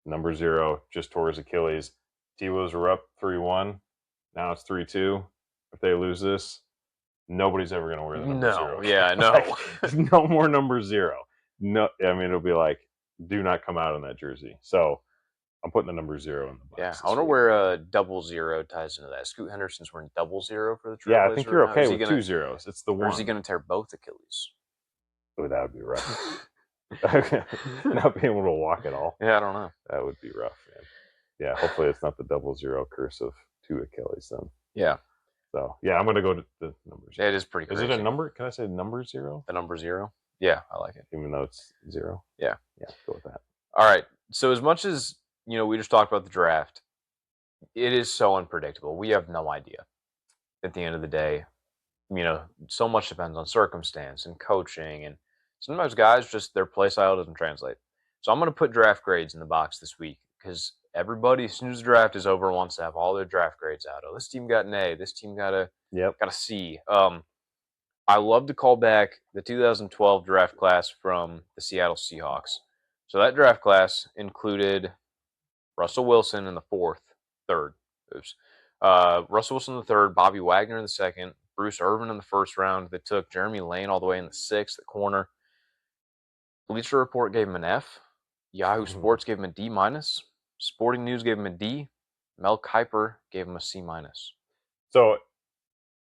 A: Number 0 just tore his Achilles. T-Wolves were up 3-1. Now it's 3-2. If they lose this, nobody's ever going to wear the number 0.
B: Yeah, no.
A: Like, no more number 0. No, I mean, it'll be like, do not come out in that jersey. So I'm putting the number 0 in the box.
B: Yeah, I wonder where 00 ties into that. Scoot Henderson's wearing 00 for the Trailblazers.
A: Yeah, I think you're okay with 2 zeros. It's the one.
B: Or is he going to tear both Achilles?
A: Oh, that would be rough. Not being able to walk at all.
B: Yeah, I don't know.
A: That would be rough, man. Yeah, hopefully it's not the 00 curse of 2 Achilles then.
B: Yeah.
A: So, yeah, I'm going to go to the numbers.
B: Yeah, it is pretty crazy.
A: Is it a number? Can I say number 0?
B: The number 0? Yeah, I like it.
A: Even though it's 0?
B: Yeah.
A: Yeah, go with that.
B: All right. So as much as, we just talked about the draft, it is so unpredictable. We have no idea at the end of the day. So much depends on circumstance and coaching, and sometimes guys just their play style doesn't translate. So I'm going to put draft grades in the box this week because everybody, as soon as the draft is over, wants to have all their draft grades out. Oh, this team got an A. This team got a C. I love to call back the 2012 draft class from the Seattle Seahawks. So that draft class included Russell Wilson in the third. Russell Wilson in the 3rd, Bobby Wagner in the 2nd, Bruce Irvin in the 1st round. They took Jeremy Lane all the way in the 6th at corner. Bleacher Report gave him an F. Yahoo Sports gave him a D-. Sporting News gave him a D. Mel Kiper gave him a C-.
A: So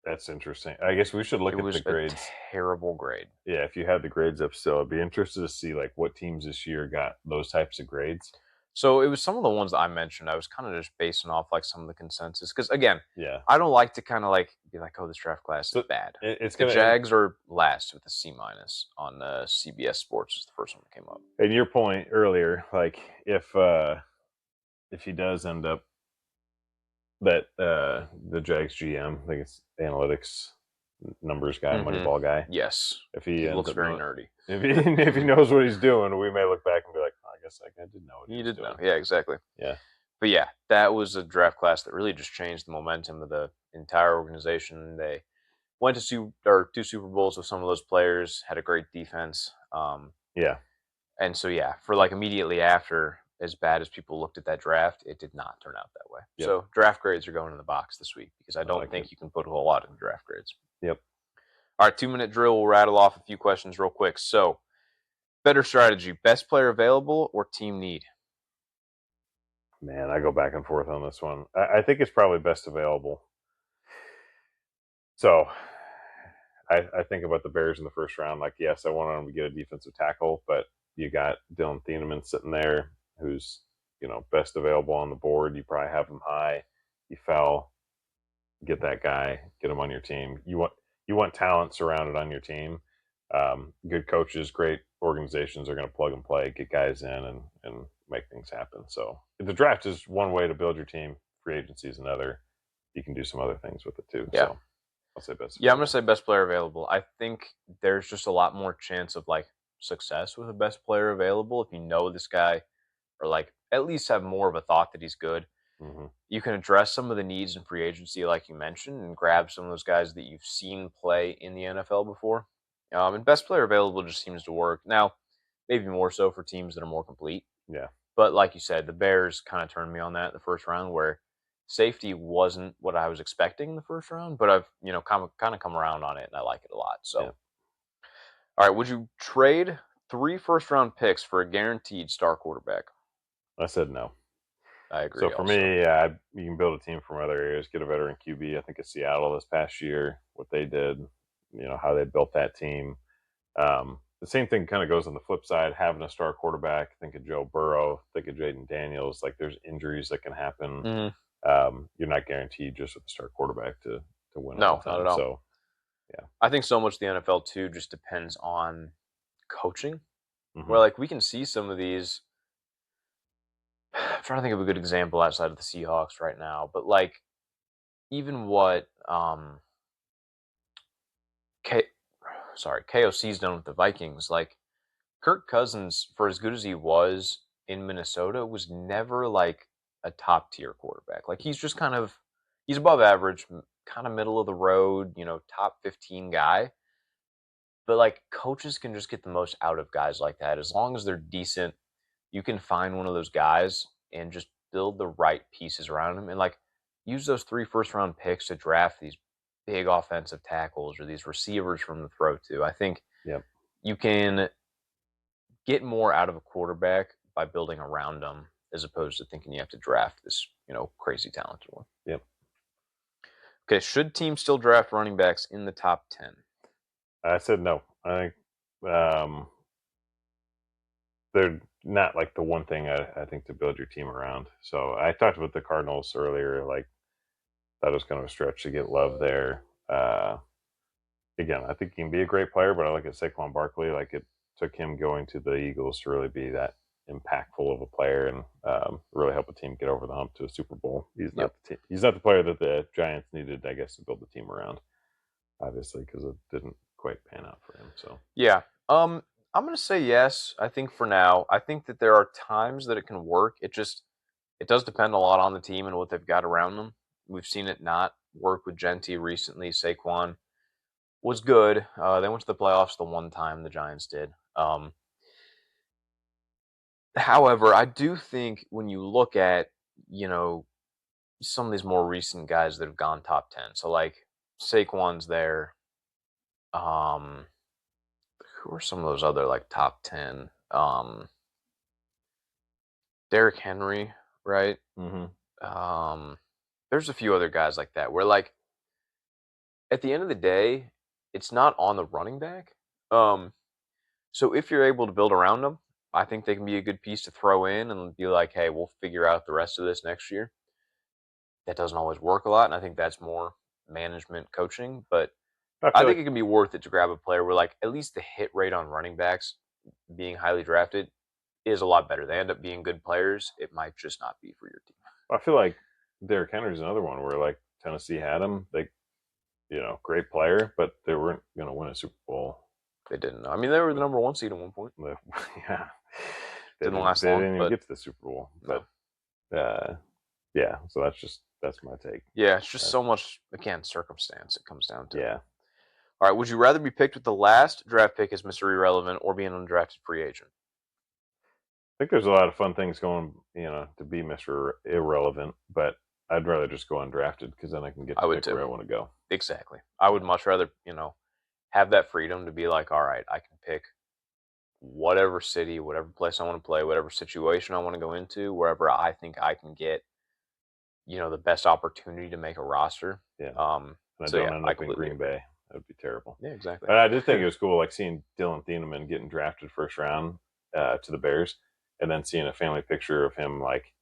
A: that's interesting. I guess we should look at the grades.
B: A terrible grade.
A: Yeah, if you had the grades up still, I'd be interested to see like what teams this year got those types of grades.
B: So it was some of the ones that I mentioned. I was kind of just basing off like some of the consensus because again,
A: yeah,
B: I don't like to kind of like be like, oh, this draft class is bad. The Jags are last with a C- on CBS Sports is the first one that came up.
A: And your point earlier, like if he does end up that the Jags GM, I think it's analytics numbers guy, Moneyball guy.
B: Yes,
A: if he
B: looks very nerdy.
A: If he knows what he's doing, we may look back and be like, oh, I guess that guy did know what he was doing.
B: Yeah, exactly.
A: Yeah.
B: But yeah, that was a draft class that really just changed the momentum of the entire organization. They went to 2 Super Bowls with some of those players, had a great defense.
A: Yeah.
B: And so, yeah, for like immediately after, as bad as people looked at that draft, it did not turn out that way. Yep. So draft grades are going in the box this week because I don't think you can put a whole lot in the draft grades.
A: Yep.
B: All right, 2-minute drill. We'll rattle off a few questions real quick. So, better strategy, best player available or team need?
A: Man, I go back and forth on this one. I think it's probably best available. So, I think about the Bears in the 1st round. Like, yes, I wanted them to get a defensive tackle, but you got Dylan Thieneman sitting there who's, best available on the board. You probably have him high. You fell. Get that guy. Get him on your team. You want talent surrounded on your team. Good coaches, great organizations are going to plug and play, get guys in, and make things happen. So the draft is one way to build your team. Free agency is another. You can do some other things with it too.
B: Yeah.
A: So I'll say best.
B: Yeah, I'm going to say best player available. I think there's just a lot more chance of like success with a best player available if you know this guy or like at least have more of a thought that he's good. you can address some of the needs in free agency, like you mentioned, and grab some of those guys that you've seen play in the NFL before. And best player available just seems to work. Now, maybe more so for teams that are more complete.
A: Yeah.
B: But like you said, the Bears kind of turned me on that in the first round, where safety wasn't what I was expecting in the first round, but I've kind of come around on it, and I like it a lot. So, all right, would you trade 3 first-round picks for a guaranteed star quarterback?
A: I said no.
B: I agree.
A: So for me, you can build a team from other areas, get a veteran QB. I think of Seattle this past year, what they did, how they built that team. The same thing kind of goes on the flip side, having a star quarterback. Think of Joe Burrow, think of Jaden Daniels. Like, there's injuries that can happen. You're not guaranteed just with the star quarterback to win all the time.
B: Not at all.
A: So, yeah.
B: I think so much of the NFL, too, just depends on coaching. Where, like, we can see some of these. I'm trying to think of a good example outside of the Seahawks right now, but like even what KOC's done with the Vikings, like Kirk Cousins, for as good as he was in Minnesota, was never like a top tier quarterback. Like he's above average, kind of middle of the road, top 15 guy. But like coaches can just get the most out of guys like that. As long as they're decent, you can find one of those guys and just build the right pieces around him, and like use those 3 first-round picks to draft these big offensive tackles or these receivers from the throw to. I think you can get more out of a quarterback by building around them as opposed to thinking you have to draft this, crazy talented one.
A: Yep.
B: Okay, should teams still draft running backs in the top 10?
A: I said no. I think they're not like the one thing I think to build your team around. So I talked about the Cardinals earlier. Like, that was kind of a stretch to get Love there. Again, I think he can be a great player, but I look at Saquon Barkley. Like, it took him going to the Eagles to really be that impactful of a player and really help a team get over the hump to a Super Bowl. He's not the player that the Giants needed, I guess, to build the team around. Obviously, because it didn't quite pan out for him. So
B: yeah. I'm going to say yes, I think for now. I think that there are times that it can work. It does depend a lot on the team and what they've got around them. We've seen it not work with Genti recently. Saquon was good. They went to the playoffs the one time, the Giants did. However, I do think when you look at, some of these more recent guys that have gone top 10. So like Saquon's there. Who are some of those other like top 10? Derrick Henry, right? There's a few other guys like that where like at the end of the day, it's not on the running back. So if you're able to build around them, I think they can be a good piece to throw in and be like, hey, we'll figure out the rest of this next year. That doesn't always work a lot, and I think that's more management coaching, but I think it can be worth it to grab a player where, like, at least the hit rate on running backs being highly drafted is a lot better. They end up being good players. It might just not be for your team.
A: I feel like Derrick Henry's another one where, like, Tennessee had him. They, great player, but they weren't going to win a Super Bowl.
B: They didn't. I mean, they were the number 1 seed at one point.
A: Yeah.
B: Didn't last long.
A: They didn't even get to the Super Bowl. But, yeah, so that's my take.
B: Yeah, it's just so much, again, circumstance it comes down to.
A: Yeah.
B: All right, would you rather be picked with the last draft pick as Mr. Irrelevant or be an undrafted free agent?
A: I think there's a lot of fun things going, to be Mr. Irrelevant, but I'd rather just go undrafted because then I can get to pick where I want to go.
B: Exactly. I would much rather, have that freedom to be like, all right, I can pick whatever city, whatever place I want to play, whatever situation I want to go into, wherever I think I can get, the best opportunity to make a roster.
A: Yeah. And I don't end up in Green Bay. That would be terrible.
B: Yeah, exactly.
A: But I did think it was cool, like seeing Dylan Thieneman getting drafted first round to the Bears, and then seeing a family picture of him like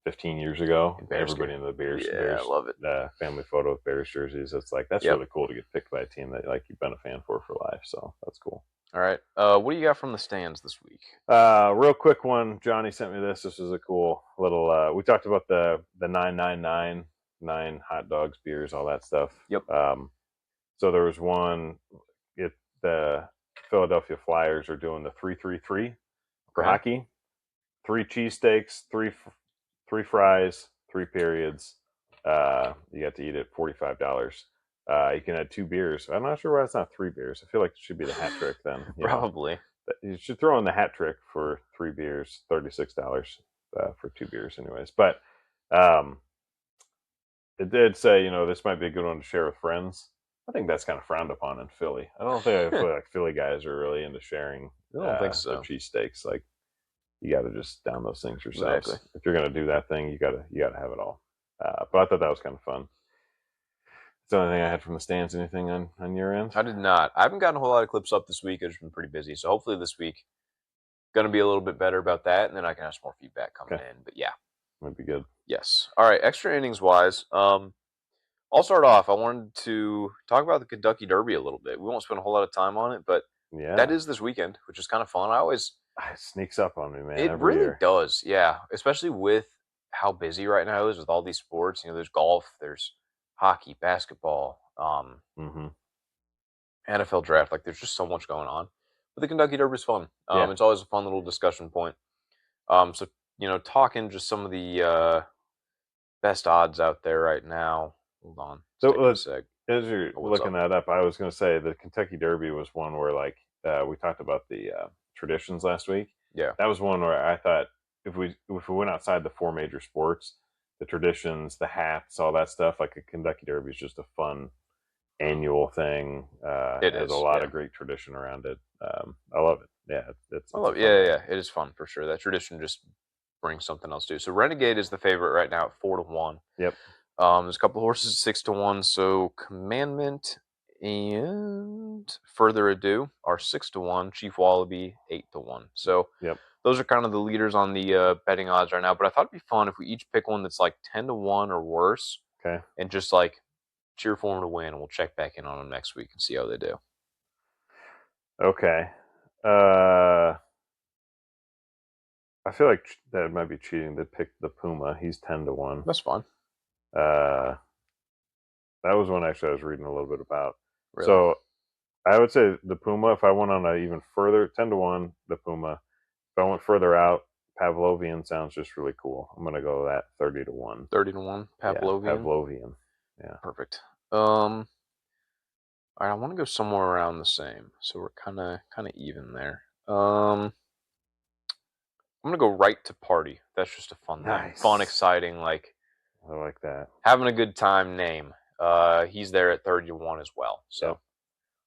A: 15 years ago. Everybody in the Bears.
B: Yeah,
A: Bears,
B: I love it.
A: Family photo with Bears jerseys. It's like that's really cool to get picked by a team that like you've been a fan for life. So that's cool.
B: All right. What do you got from the stands this week?
A: Real quick one. Johnny sent me this. This was a cool little. We talked about the 999, 9 hot dogs, beers, all that stuff.
B: Yep.
A: So there was one. The Philadelphia Flyers are doing the 3-3-3 for hockey. 3 cheesesteaks, three fries, 3 periods. You got to eat it $45. You can add 2 beers. I'm not sure why it's not 3 beers. I feel like it should be the hat trick then.
B: Probably.
A: You should throw in the hat trick for 3 beers, $36 for 2 beers, anyways. But it did say, this might be a good one to share with friends. I think that's kind of frowned upon in Philly. I don't think I feel like Philly guys are really into sharing
B: I don't think so.
A: their cheesesteaks. Like, you got to just down those things yourselves.
B: Exactly.
A: If you're gonna do that thing, you gotta have it all. But I thought that was kind of fun. It's the only thing I had from the stands. Anything on your end?
B: I did not. I haven't gotten a whole lot of clips up this week. I've just been pretty busy. So hopefully this week, going to be a little bit better about that, and then I can have some more feedback coming in. But yeah.
A: Might be good.
B: Yes. All right. Extra innings wise, I'll start off. I wanted to talk about the Kentucky Derby a little bit. We won't spend a whole lot of time on it, but that is this weekend, which is kind of fun.
A: It sneaks up on me, man.
B: It
A: every
B: really
A: year.
B: does, yeah. Especially with how busy right now is with all these sports. There's golf, there's hockey, basketball, NFL draft. Like, there's just so much going on. But the Kentucky Derby is fun. It's always a fun little discussion point. So talking just some of the best odds out there right now. Hold on.
A: So as you're looking that up, I was going to say the Kentucky Derby was one where, like, we talked about the traditions last week.
B: Yeah,
A: that was one where I thought if we went outside the 4 major sports, the traditions, the hats, all that stuff, like a Kentucky Derby is just a fun annual thing. It has a lot of great tradition around it. I love it. Yeah,
B: it is fun for sure. That tradition just brings something else too. So Renegade is the favorite right now at 4-1.
A: Yep.
B: There's a couple of horses at 6-1. So Commandment and Further Ado are 6-1. Chief Wallaby 8-1. So those are kind of the leaders on the betting odds right now. But I thought it'd be fun if we each pick one that's like 10-1 or worse.
A: Okay.
B: And just like cheer for them to win, and we'll check back in on them next week and see how they do.
A: Okay. I feel like that might be cheating to pick the Puma. He's 10-1.
B: That's fine.
A: That was one actually I was reading a little bit about.
B: Really?
A: So I would say the Puma. If I went on an even further, 10-1, the Puma. If I went further out, Pavlovian sounds just really cool. I'm gonna go with that 30-1.
B: 30-1, Pavlovian.
A: Yeah, Pavlovian. Yeah.
B: Perfect. All right, I want to go somewhere around the same, so we're kind of even there. I'm gonna go Right to Party. That's just a fun name. Fun, exciting, like.
A: I like that.
B: Having a good time name. He's there at 30-1 as well. So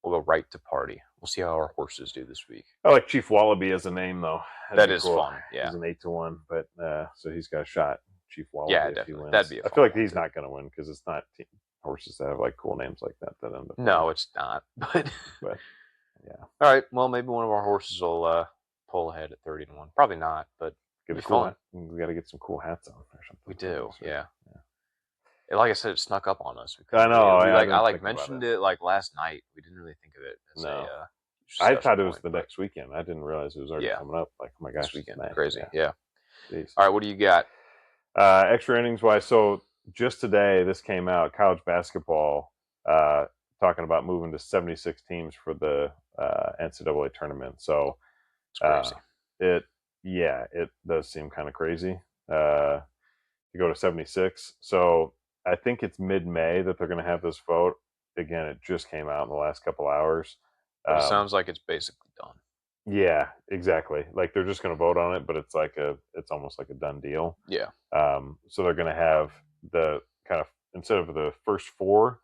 B: we'll go Right to Party. We'll see how our horses do this week.
A: I like Chief Wallaby as a name, though.
B: That is cool. Fun. Yeah,
A: he's an 8-1, but so he's got a shot. Chief Wallaby.
B: Yeah,
A: definitely. If he wins.
B: That'd be a fun
A: I feel like he's not going to win because it's not horses that have like cool names like that end up.
B: No, it's not. But
A: yeah.
B: All right. Well, maybe one of our horses will pull ahead at 30-1. Probably not, but
A: it'd be cool. We got to get some cool hats on or something.
B: We do. Yeah. Like I said, it snuck up on us.
A: I know.
B: I mentioned it like last night. We didn't really think of it as
A: I thought it was the next weekend. I didn't realize it was already coming up. Like, oh my gosh,
B: this weekend.
A: Man.
B: Crazy. Yeah. All right. What do you got?
A: Extra innings wise. So just today, this came out. College basketball talking about moving to 76 teams for the NCAA tournament. So
B: it's crazy.
A: It does seem kind of crazy to go to 76. So I think it's mid-May that they're going to have this vote. Again, it just came out in the last couple hours.
B: It sounds like it's basically done.
A: Yeah, exactly. Like, they're just going to vote on it, but it's almost like a done deal.
B: Yeah.
A: So they're going to have the kind of, instead of the first 4,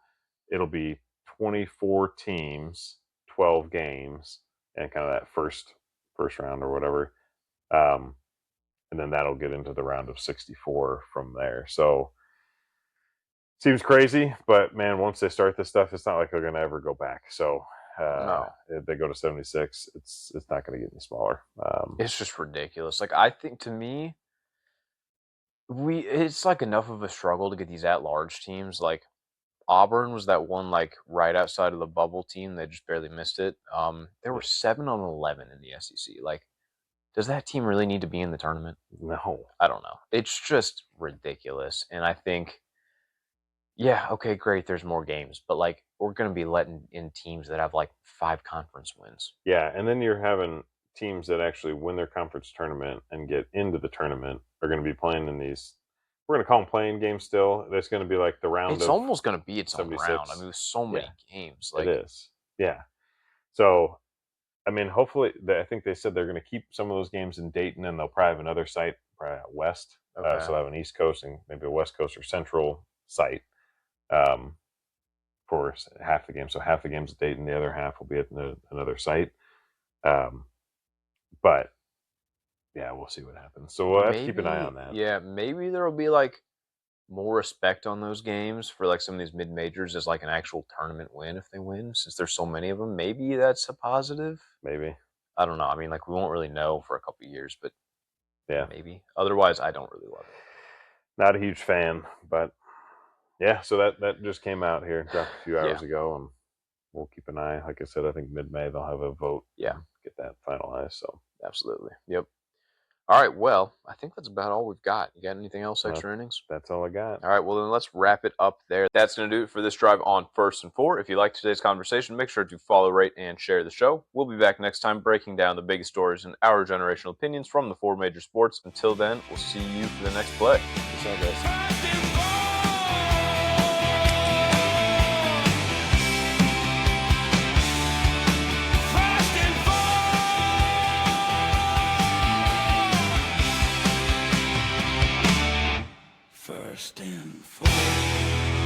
A: it'll be 24 teams, 12 games, and kind of that first round or whatever. And then that'll get into the round of 64 from there. So seems crazy, but man, once they start this stuff, it's not like they're going to ever go back. So if they go to 76, it's not going to get any smaller.
B: It's just ridiculous. Like, I think, to me, it's like enough of a struggle to get these at-large teams. Like, Auburn was that one, like, right outside of the bubble team. They just barely missed it. There were 7-11 in the SEC. Like, does that team really need to be in the tournament?
A: No.
B: I don't know. It's just ridiculous. And I think, yeah, okay, great, there's more games. But, like, we're going to be letting in teams that have, like, 5 conference wins.
A: Yeah, and then you're having teams that actually win their conference tournament and get into the tournament are going to be playing in these we're going to call them playing games still. There's going to be like the round
B: It's
A: of
B: almost going to be its own
A: 76.
B: round. I mean, with so many games. Like,
A: it is. Yeah. So, I mean, hopefully, I think they said they're going to keep some of those games in Dayton, and they'll probably have another site, probably out west.
B: Okay.
A: So they'll have an East Coast and maybe a West Coast or Central site for half the game. So half the games at Dayton, the other half will be at another site. But yeah, we'll see what happens. So we'll have to keep an eye on that.
B: Yeah, maybe there will be like more respect on those games for like some of these mid majors as like an actual tournament win if they win, since there's so many of them. Maybe that's a positive.
A: Maybe.
B: I don't know. I mean, like we won't really know for a couple of years, but
A: yeah,
B: maybe. Otherwise, I don't really love it.
A: Not a huge fan, but yeah. So that just came out here, dropped a few hours ago, and we'll keep an eye. Like I said, I think mid-May they'll have a vote.
B: Yeah,
A: get that finalized. So
B: absolutely. Yep. All right, well, I think that's about all we've got. You got anything else, extra innings?
A: That's all I got.
B: All right, well, then let's wrap it up there. That's going to do it for this drive on First and 4. If you liked today's conversation, make sure to follow, rate, and share the show. We'll be back next time breaking down the biggest stories and our generational opinions from the 4 major sports. Until then, we'll see you for the next play. Peace out, guys.
C: First and 4.